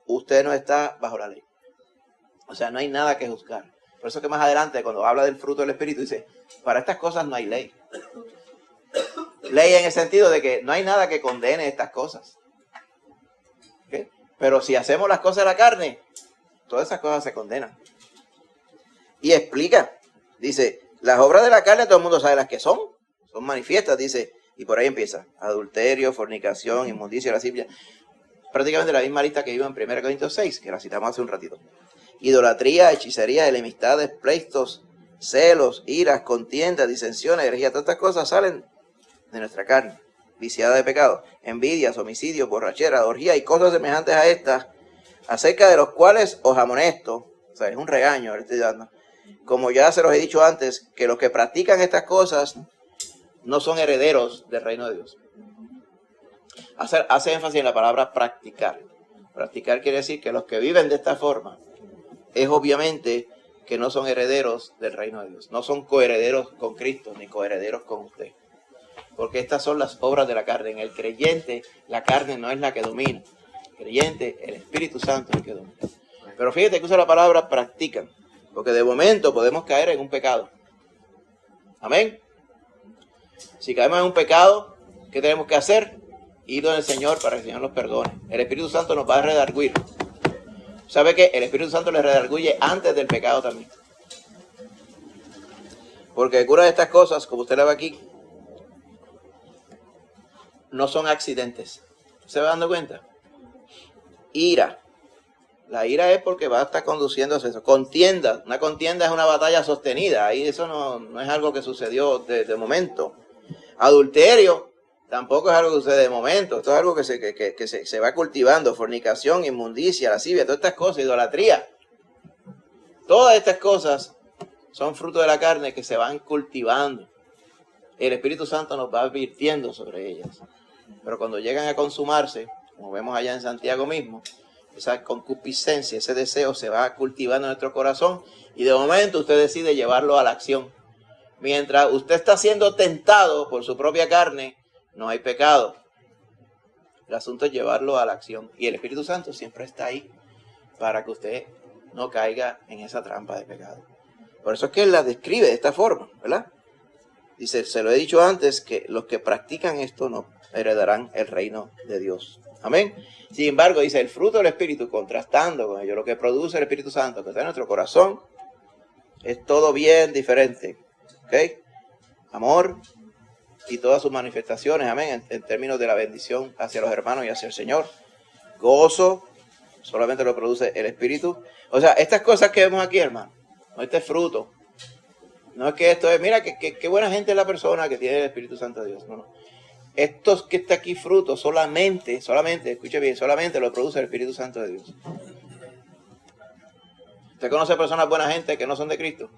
usted no está bajo la ley. O sea, no hay nada que juzgar. Por eso que más adelante, cuando habla del fruto del Espíritu, dice, para estas cosas no hay ley. Ley en el sentido de que no hay nada que condene estas cosas. ¿Okay? Pero si hacemos las cosas de la carne, todas esas cosas se condenan. Y explica, dice, las obras de la carne todo el mundo sabe las que son manifiestas, dice, y por ahí empieza, adulterio, fornicación, inmundicia, lascivia, prácticamente la misma lista que iba en 1 Corintios 6, que la citamos hace un ratito. Idolatría, hechicería, enemistades, pleitos, celos, iras, contiendas, disensiones, herejía, todas estas cosas salen de nuestra carne, viciada de pecado, envidias, homicidios, borrachera, orgía y cosas semejantes a estas, acerca de los cuales os amonesto, o sea, es un regaño le estoy dando, como ya se los he dicho antes, que los que practican estas cosas no son herederos del reino de Dios. Hace énfasis en la palabra practicar. Practicar quiere decir que los que viven de esta forma es obviamente que no son herederos del reino de Dios. No son coherederos con Cristo ni coherederos con usted. Porque estas son las obras de la carne. En el creyente la carne no es la que domina. El creyente, el Espíritu Santo es el que domina. Pero fíjate que usa la palabra practican. Porque de momento podemos caer en un pecado. Amén. Si caemos en un pecado, ¿qué tenemos que hacer? Ir donde el Señor para que el Señor nos perdone. El Espíritu Santo nos va a redarguir. ¿Sabe qué? El Espíritu Santo le redarguye antes del pecado también. Porque cura de estas cosas, como usted la ve aquí, no son accidentes. ¿Se va dando cuenta? Ira. La ira es porque va a estar conduciendo a eso. Contienda. Una contienda es una batalla sostenida. Ahí eso no es algo que sucedió de momento. Adulterio tampoco es algo que sucede de momento. Esto es algo que se va cultivando. Fornicación, inmundicia, lascivia, todas estas cosas, idolatría. Todas estas cosas son frutos de la carne que se van cultivando. El Espíritu Santo nos va advirtiendo sobre ellas. Pero cuando llegan a consumarse, como vemos allá en Santiago mismo, esa concupiscencia, ese deseo se va cultivando en nuestro corazón y de momento usted decide llevarlo a la acción. Mientras usted está siendo tentado por su propia carne, no hay pecado. El asunto es llevarlo a la acción. Y el Espíritu Santo siempre está ahí para que usted no caiga en esa trampa de pecado. Por eso es que él la describe de esta forma, ¿verdad? Dice, se lo he dicho antes, que los que practican esto no heredarán el reino de Dios. Amén. Sin embargo, dice, el fruto del Espíritu, contrastando con ello, lo que produce el Espíritu Santo, que está en nuestro corazón, es todo bien diferente. ¿Ok? Amor y todas sus manifestaciones, amén, en términos de la bendición hacia los hermanos y hacia el Señor. Gozo, solamente lo produce el Espíritu. O sea, estas cosas que vemos aquí, hermano, no este fruto. No es que esto es, mira, qué buena gente es la persona que tiene el Espíritu Santo de Dios. No, no. Estos que está aquí fruto solamente, escuche bien, solamente lo produce el Espíritu Santo de Dios. ¿Usted conoce personas buena gente que no son de Cristo?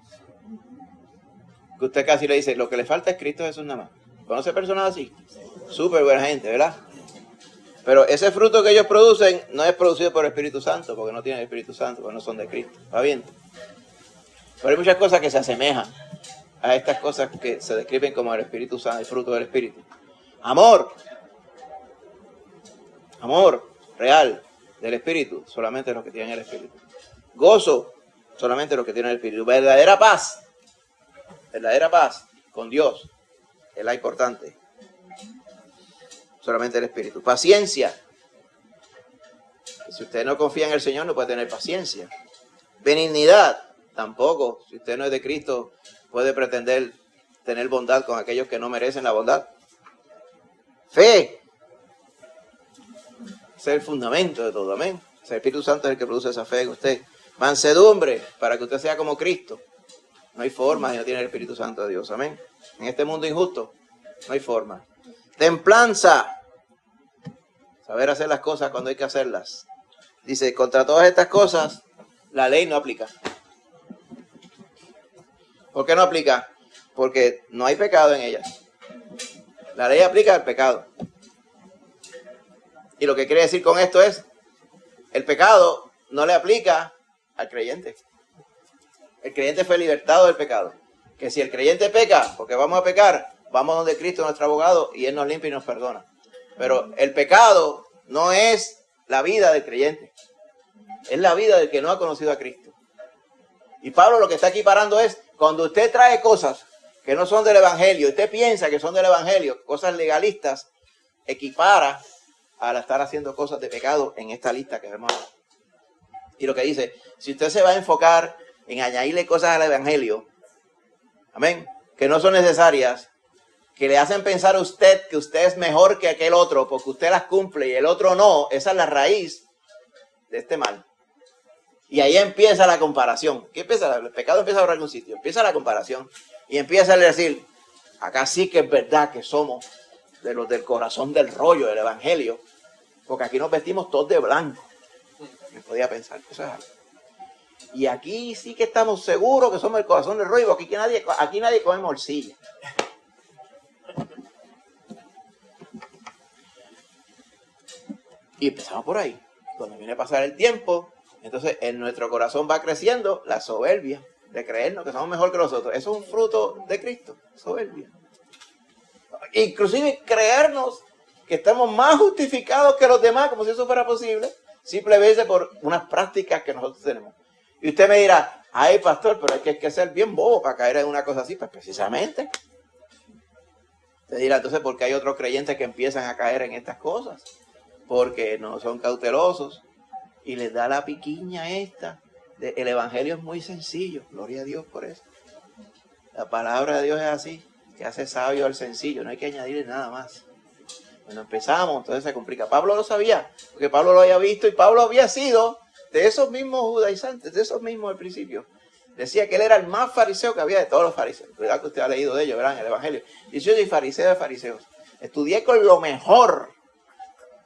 Que usted casi le dice, lo que le falta es Cristo Jesús nada más. ¿Conoce personas así? Súper buena gente, ¿verdad? Pero ese fruto que ellos producen no es producido por el Espíritu Santo, porque no tienen el Espíritu Santo, porque no son de Cristo. ¿Va bien? Pero hay muchas cosas que se asemejan a estas cosas que se describen como el Espíritu Santo, el fruto del Espíritu. Amor real del Espíritu, solamente los que tienen el Espíritu. Gozo, solamente los que tienen el Espíritu. Verdadera paz con Dios, es la importante. Solamente el Espíritu. Paciencia. Si usted no confía en el Señor, no puede tener paciencia. Benignidad, tampoco. Si usted no es de Cristo, puede pretender tener bondad con aquellos que no merecen la bondad. Fe. Ese es el fundamento de todo, amén. El Espíritu Santo es el que produce esa fe en usted. Mansedumbre, para que usted sea como Cristo. No hay forma si no tiene el Espíritu Santo de Dios, amén. En este mundo injusto, no hay forma. Templanza, saber hacer las cosas cuando hay que hacerlas. Dice, contra todas estas cosas, la ley no aplica. ¿Por qué no aplica? Porque no hay pecado en ellas. La ley aplica al pecado. Y lo que quiere decir con esto es, el pecado no le aplica al creyente. El creyente fue libertado del pecado. Que si el creyente peca, porque vamos a pecar, vamos donde Cristo, nuestro abogado, y Él nos limpia y nos perdona. Pero el pecado no es la vida del creyente. Es la vida del que no ha conocido a Cristo. Y Pablo lo que está equiparando es, cuando usted trae cosas que no son del Evangelio, usted piensa que son del Evangelio, cosas legalistas, equipara al estar haciendo cosas de pecado en esta lista que vemos ahora. Y lo que dice, si usted se va a enfocar en añadirle cosas al Evangelio, amén, que no son necesarias, que le hacen pensar a usted que usted es mejor que aquel otro porque usted las cumple y el otro no, esa es la raíz de este mal. Y ahí empieza la comparación. ¿Qué empieza? El pecado empieza por algún sitio, empieza la comparación y empieza a decir, acá sí que es verdad que somos de los del corazón del rollo del Evangelio, porque aquí nos vestimos todos de blanco. Me podía pensar, eso es algo. Y aquí sí que estamos seguros que somos el corazón del rollo, porque aquí nadie come morcilla. Y empezamos por ahí. Cuando viene a pasar el tiempo, entonces en nuestro corazón va creciendo la soberbia de creernos que somos mejor que los otros. Eso es un fruto de Cristo, soberbia. Inclusive creernos que estamos más justificados que los demás, como si eso fuera posible, simplemente por unas prácticas que nosotros tenemos. Y usted me dirá, ay pastor, pero es que hay que ser bien bobo para caer en una cosa así. Pues precisamente. Usted dirá, entonces, ¿por qué hay otros creyentes que empiezan a caer en estas cosas? Porque no son cautelosos y les da la piquiña esta. El Evangelio es muy sencillo, gloria a Dios por eso. La palabra de Dios es así, que hace sabio al sencillo, no hay que añadirle nada más. Cuando empezamos, entonces se complica. Pablo lo sabía, porque Pablo lo había visto y Pablo había sido de esos mismos judaizantes, de esos mismos al principio. Decía que él era el más fariseo que había de todos los fariseos. Cuidado que usted ha leído de ellos, verán, en el Evangelio. Y yo soy fariseo de fariseos. Estudié con lo mejor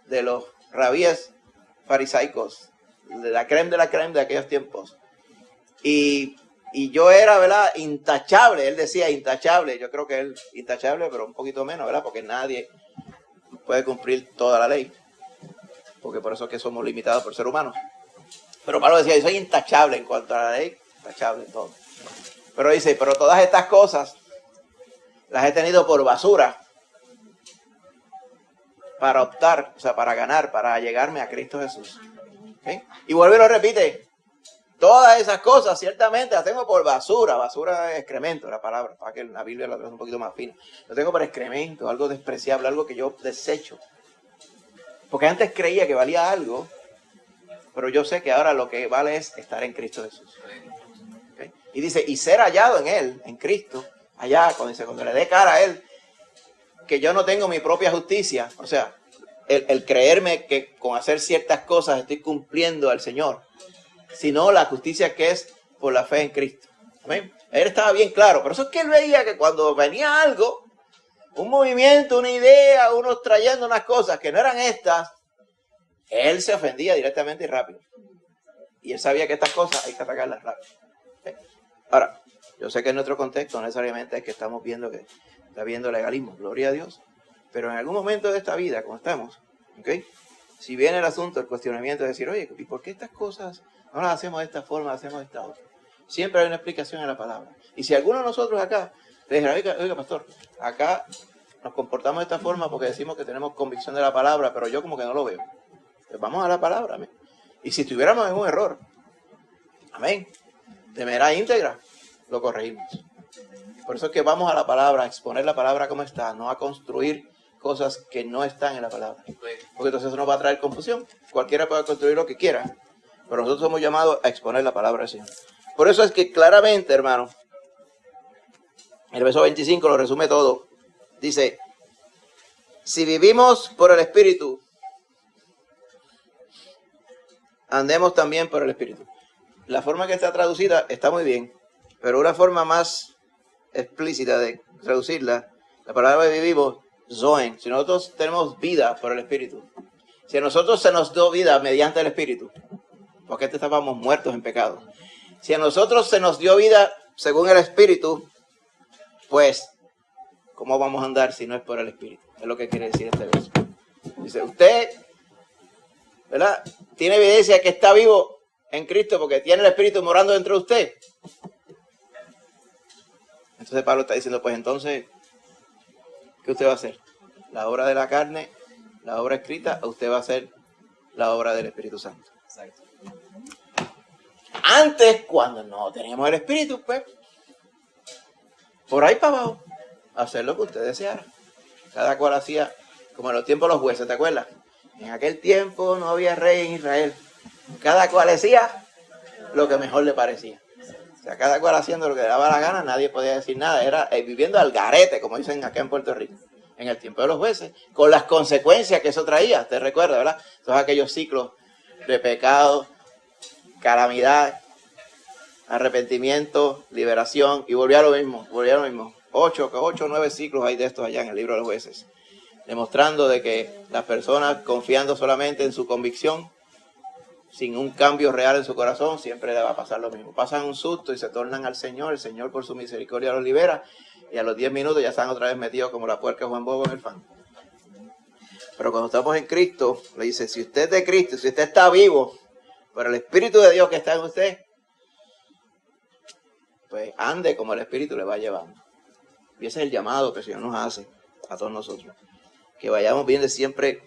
de los rabíes farisaicos, de la creme de aquellos tiempos. Y Y yo era, ¿verdad? Intachable. Él decía intachable. Yo creo que él intachable, pero un poquito menos, ¿verdad? Porque nadie puede cumplir toda la ley. Porque por eso es que somos limitados por ser humanos. Pero Pablo decía, yo soy intachable en cuanto a la ley. Intachable en todo. Pero dice, pero todas estas cosas las he tenido por basura para optar, o sea, para ganar, para llegarme a Cristo Jesús. ¿Okay? Y vuelve y lo repite. Todas esas cosas, ciertamente, las tengo por basura. Basura es excremento, la palabra, para que la Biblia la trae un poquito más fina. Lo tengo por excremento, algo despreciable, algo que yo desecho. Porque antes creía que valía algo, pero yo sé que ahora lo que vale es estar en Cristo Jesús. ¿Okay? Y dice, y ser hallado en Él, en Cristo, allá, cuando le dé cara a Él, que yo no tengo mi propia justicia, o sea, el creerme que con hacer ciertas cosas estoy cumpliendo al Señor, sino la justicia que es por la fe en Cristo. ¿Amén? Él estaba bien claro. Por eso es que él veía que cuando venía algo, un movimiento, una idea, unos trayendo unas cosas que no eran estas, él se ofendía directamente y rápido. Y él sabía que estas cosas hay que atacarlas rápido. ¿Okay? Ahora, yo sé que en nuestro contexto no necesariamente es que estamos viendo que está habiendo legalismo, gloria a Dios. Pero en algún momento de esta vida, como estamos, ¿okay? Si viene el asunto, el cuestionamiento de decir, oye, ¿y por qué estas cosas no las hacemos de esta forma, las hacemos de esta otra? Siempre hay una explicación en la palabra. Y si alguno de nosotros acá le dijera, oiga, pastor, acá nos comportamos de esta forma porque decimos que tenemos convicción de la palabra, pero yo como que no lo veo. Pues vamos a la palabra, amén. Y si estuviéramos en un error, amén, de manera íntegra, lo corregimos. Por eso es que vamos a la palabra, a exponer la palabra como está, no a construir cosas que no están en la palabra. Porque entonces eso nos va a traer confusión. Cualquiera puede construir lo que quiera, pero nosotros somos llamados a exponer la palabra del Señor. Por eso es que claramente, hermano, el verso 25 lo resume todo. Dice, si vivimos por el Espíritu, andemos también por el Espíritu. La forma que está traducida está muy bien, pero una forma más explícita de traducirla, la palabra que vivimos, Zoen, si nosotros tenemos vida por el Espíritu, si a nosotros se nos dio vida mediante el Espíritu, porque estábamos muertos en pecado, si a nosotros se nos dio vida según el Espíritu, pues, ¿cómo vamos a andar si no es por el Espíritu? Es lo que quiere decir este verso. Dice, usted, ¿verdad? Tiene evidencia que está vivo en Cristo porque tiene el Espíritu morando dentro de usted. Entonces Pablo está diciendo, pues entonces, ¿qué usted va a hacer? ¿La obra de la carne, la obra escrita, o usted va a hacer la obra del Espíritu Santo? Exacto. Antes, cuando no teníamos el Espíritu, pues, por ahí para abajo, hacer lo que usted deseara. Cada cual hacía, como en los tiempos de los jueces, ¿te acuerdas? En aquel tiempo no había rey en Israel. Cada cual hacía lo que mejor le parecía. O sea, cada cual haciendo lo que le daba la gana, nadie podía decir nada. Era viviendo al garete, como dicen acá en Puerto Rico, en el tiempo de los jueces, con las consecuencias que eso traía. ¿Te recuerda, verdad? Todos aquellos ciclos de pecado, calamidad, arrepentimiento, liberación, y volvía a lo mismo. 8 o 9 ciclos hay de estos allá en el libro de los jueces, demostrando de que las personas confiando solamente en su convicción, sin un cambio real en su corazón, siempre le va a pasar lo mismo. Pasan un susto y se tornan al Señor, el Señor por su misericordia los libera, y a los 10 minutos ya están otra vez metidos como la puerca Juan Bobo en el fango. Pero cuando estamos en Cristo, le dice, si usted es de Cristo, si usted está vivo, por el Espíritu de Dios que está en usted, pues ande como el Espíritu le va llevando. Y ese es el llamado que el Señor nos hace a todos nosotros. Que vayamos viendo siempre,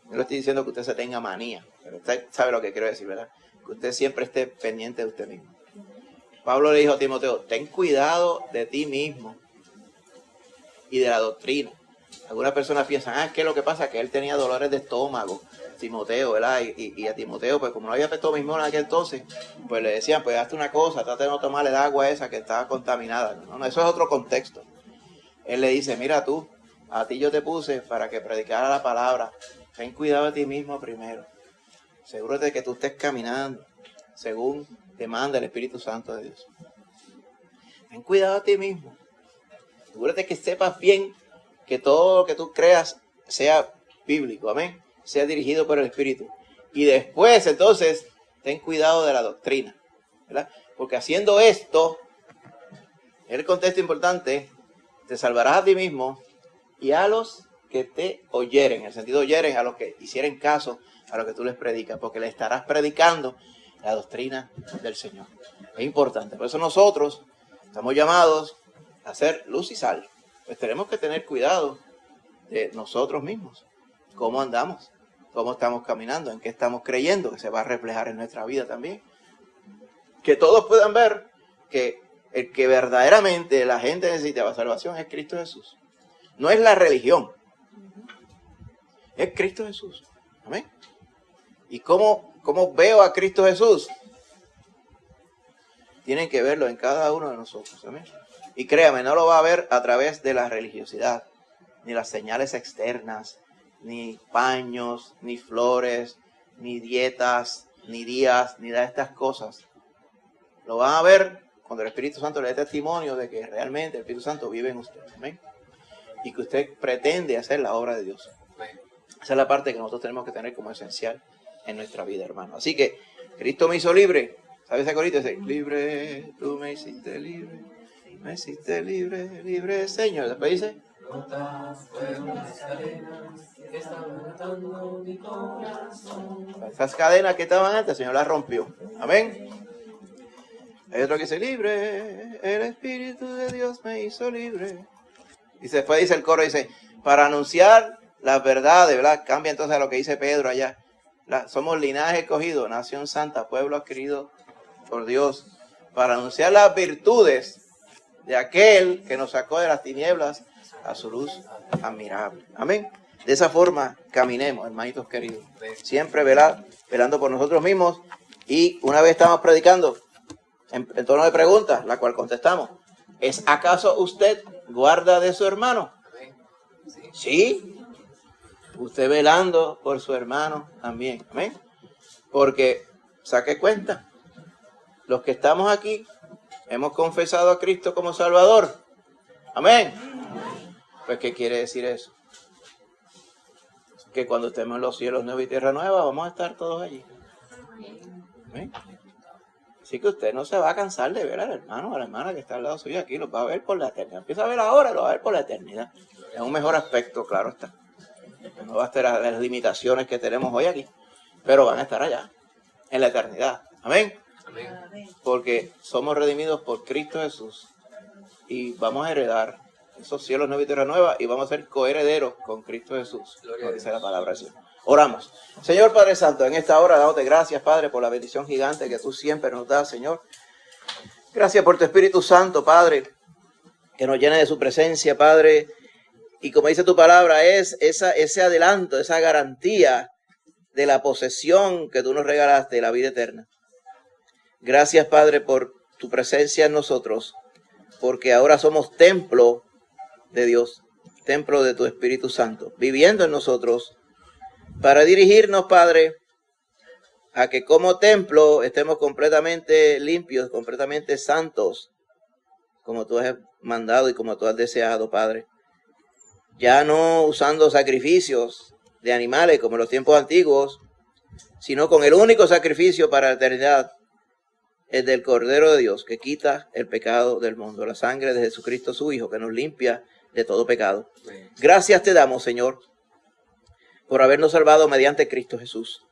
no le estoy diciendo que usted se tenga manía, pero usted sabe lo que quiero decir, ¿verdad? Que usted siempre esté pendiente de usted mismo. Pablo le dijo a Timoteo, ten cuidado de ti mismo y de la doctrina. Algunas personas piensan, es que lo que pasa es que él tenía dolores de estómago, Timoteo, ¿verdad? Y a Timoteo, pues como no había estómago en aquel entonces, pues le decían, pues hazte una cosa, trata de no tomarle el agua esa que estaba contaminada. No, eso es otro contexto. Él le dice, mira tú, a ti yo te puse para que predicara la palabra. Ten cuidado de ti mismo primero. Asegúrate de que tú estés caminando según te manda el Espíritu Santo de Dios. Ten cuidado de ti mismo. Asegúrate que sepas bien que todo lo que tú creas sea bíblico, amén, sea dirigido por el Espíritu. Y después, entonces, ten cuidado de la doctrina, ¿verdad? Porque haciendo esto, el contexto importante, te salvarás a ti mismo y a los que te oyeren. En el sentido oyeren, a los que hicieren caso a lo que tú les predicas, porque le estarás predicando la doctrina del Señor. Es importante. Por eso nosotros estamos llamados a ser luz y sal. Pues tenemos que tener cuidado de nosotros mismos. ¿Cómo andamos? ¿Cómo estamos caminando? ¿En qué estamos creyendo? Que se va a reflejar en nuestra vida también. Que todos puedan ver que el que verdaderamente la gente necesita la salvación es Cristo Jesús. No es la religión. Es Cristo Jesús. Amén. ¿Y cómo veo a Cristo Jesús? Tienen que verlo en cada uno de nosotros. Amén. Y créame, no lo va a ver a través de la religiosidad, ni las señales externas, ni paños, ni flores, ni dietas, ni días, ni de estas cosas. Lo van a ver cuando el Espíritu Santo le dé testimonio de que realmente el Espíritu Santo vive en usted. Amén. Y que usted pretende hacer la obra de Dios. Esa es la parte que nosotros tenemos que tener como esencial en nuestra vida, hermano. Así que Cristo me hizo libre. ¿Sabes ese corito? Dice, libre, tú me hiciste libre. Me hiciste libre, libre, Señor. Después dice, esas cadenas que estaban antes, el Señor las rompió. Amén. Hay otro que dice, libre, el Espíritu de Dios me hizo libre. Y después dice el coro, dice, para anunciar las verdades, ¿verdad? Cambia entonces a lo que dice Pedro allá. Somos linaje escogido, nación santa, pueblo adquirido por Dios, para anunciar las virtudes de aquel que nos sacó de las tinieblas a su luz admirable. Amén. De esa forma caminemos, hermanitos queridos. Siempre velando por nosotros mismos. Y una vez estamos predicando, en torno de preguntas, la cual contestamos. ¿Es acaso usted guarda de su hermano? Sí. Usted velando por su hermano también. Amén. Porque saque cuenta. Los que estamos aquí hemos confesado a Cristo como Salvador. Amén. Pues, ¿qué quiere decir eso? Que cuando estemos en los cielos nuevos y tierra nueva, vamos a estar todos allí. Amén. Así que usted no se va a cansar de ver al hermano o a la hermana que está al lado suyo aquí. Los va a ver por la eternidad. Empieza a ver ahora y los va a ver por la eternidad. Es un mejor aspecto, claro está. No va a estar las limitaciones que tenemos hoy aquí. Pero van a estar allá, en la eternidad. Amén. Porque somos redimidos por Cristo Jesús y vamos a heredar esos cielos nuevos y tierra nueva y vamos a ser coherederos con Cristo Jesús. Como dice la palabra del Señor. Oramos. Señor Padre Santo, en esta hora dándote gracias, Padre, por la bendición gigante que tú siempre nos das, Señor. Gracias por tu Espíritu Santo, Padre, que nos llena de su presencia, Padre. Y como dice tu palabra, es ese adelanto, esa garantía de la posesión que tú nos regalaste, de la vida eterna. Gracias, Padre, por tu presencia en nosotros, porque ahora somos templo de Dios, templo de tu Espíritu Santo, viviendo en nosotros, para dirigirnos, Padre, a que como templo estemos completamente limpios, completamente santos, como tú has mandado y como tú has deseado, Padre. Ya no usando sacrificios de animales como en los tiempos antiguos, sino con el único sacrificio para la eternidad, el del Cordero de Dios, que quita el pecado del mundo, la sangre de Jesucristo su Hijo, que nos limpia de todo pecado. Gracias te damos, Señor, por habernos salvado mediante Cristo Jesús.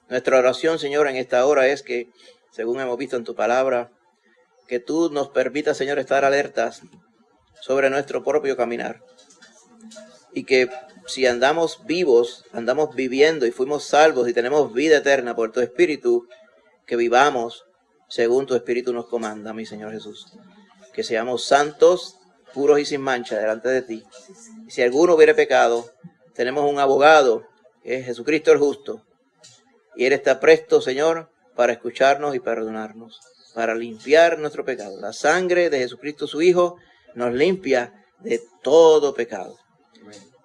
Nuestra oración, Señor, en esta hora es que, según hemos visto en tu palabra, que tú nos permitas, Señor, estar alertas sobre nuestro propio caminar. Y que si andamos vivos, andamos viviendo y fuimos salvos y tenemos vida eterna por tu Espíritu, que vivamos según tu Espíritu nos comanda, mi Señor Jesús. Que seamos santos, puros y sin mancha delante de ti. Y si alguno hubiere pecado, tenemos un abogado, que es Jesucristo el justo. Y Él está presto, Señor, para escucharnos y perdonarnos, para limpiar nuestro pecado. La sangre de Jesucristo su Hijo nos limpia de todo pecado.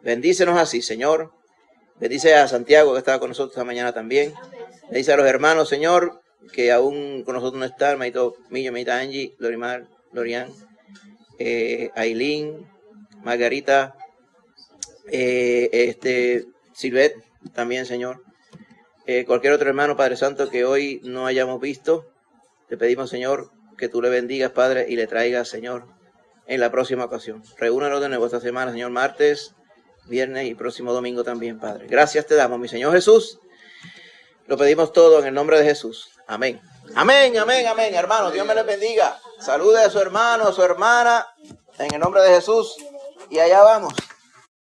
Bendícenos así, Señor. Bendice a Santiago, que estaba con nosotros esta mañana también. Bendice a los hermanos, Señor, que aún con nosotros no está, hermanito Millo, hermanita Angie, Lorimar, Lorian, Ailín, Margarita, Silvet, también, Señor. Cualquier otro hermano, Padre Santo, que hoy no hayamos visto, Te pedimos, Señor, que tú le bendigas, Padre, y le traigas, Señor, en la próxima ocasión. Reúnanos de nuevo esta semana, Señor, martes, viernes y próximo domingo también, Padre. Gracias te damos, mi Señor Jesús. Lo pedimos todo en el nombre de Jesús. Amén. Amén, amén, amén, hermanos. Dios me les bendiga. Salude a su hermano, a su hermana, en el nombre de Jesús. Y allá vamos.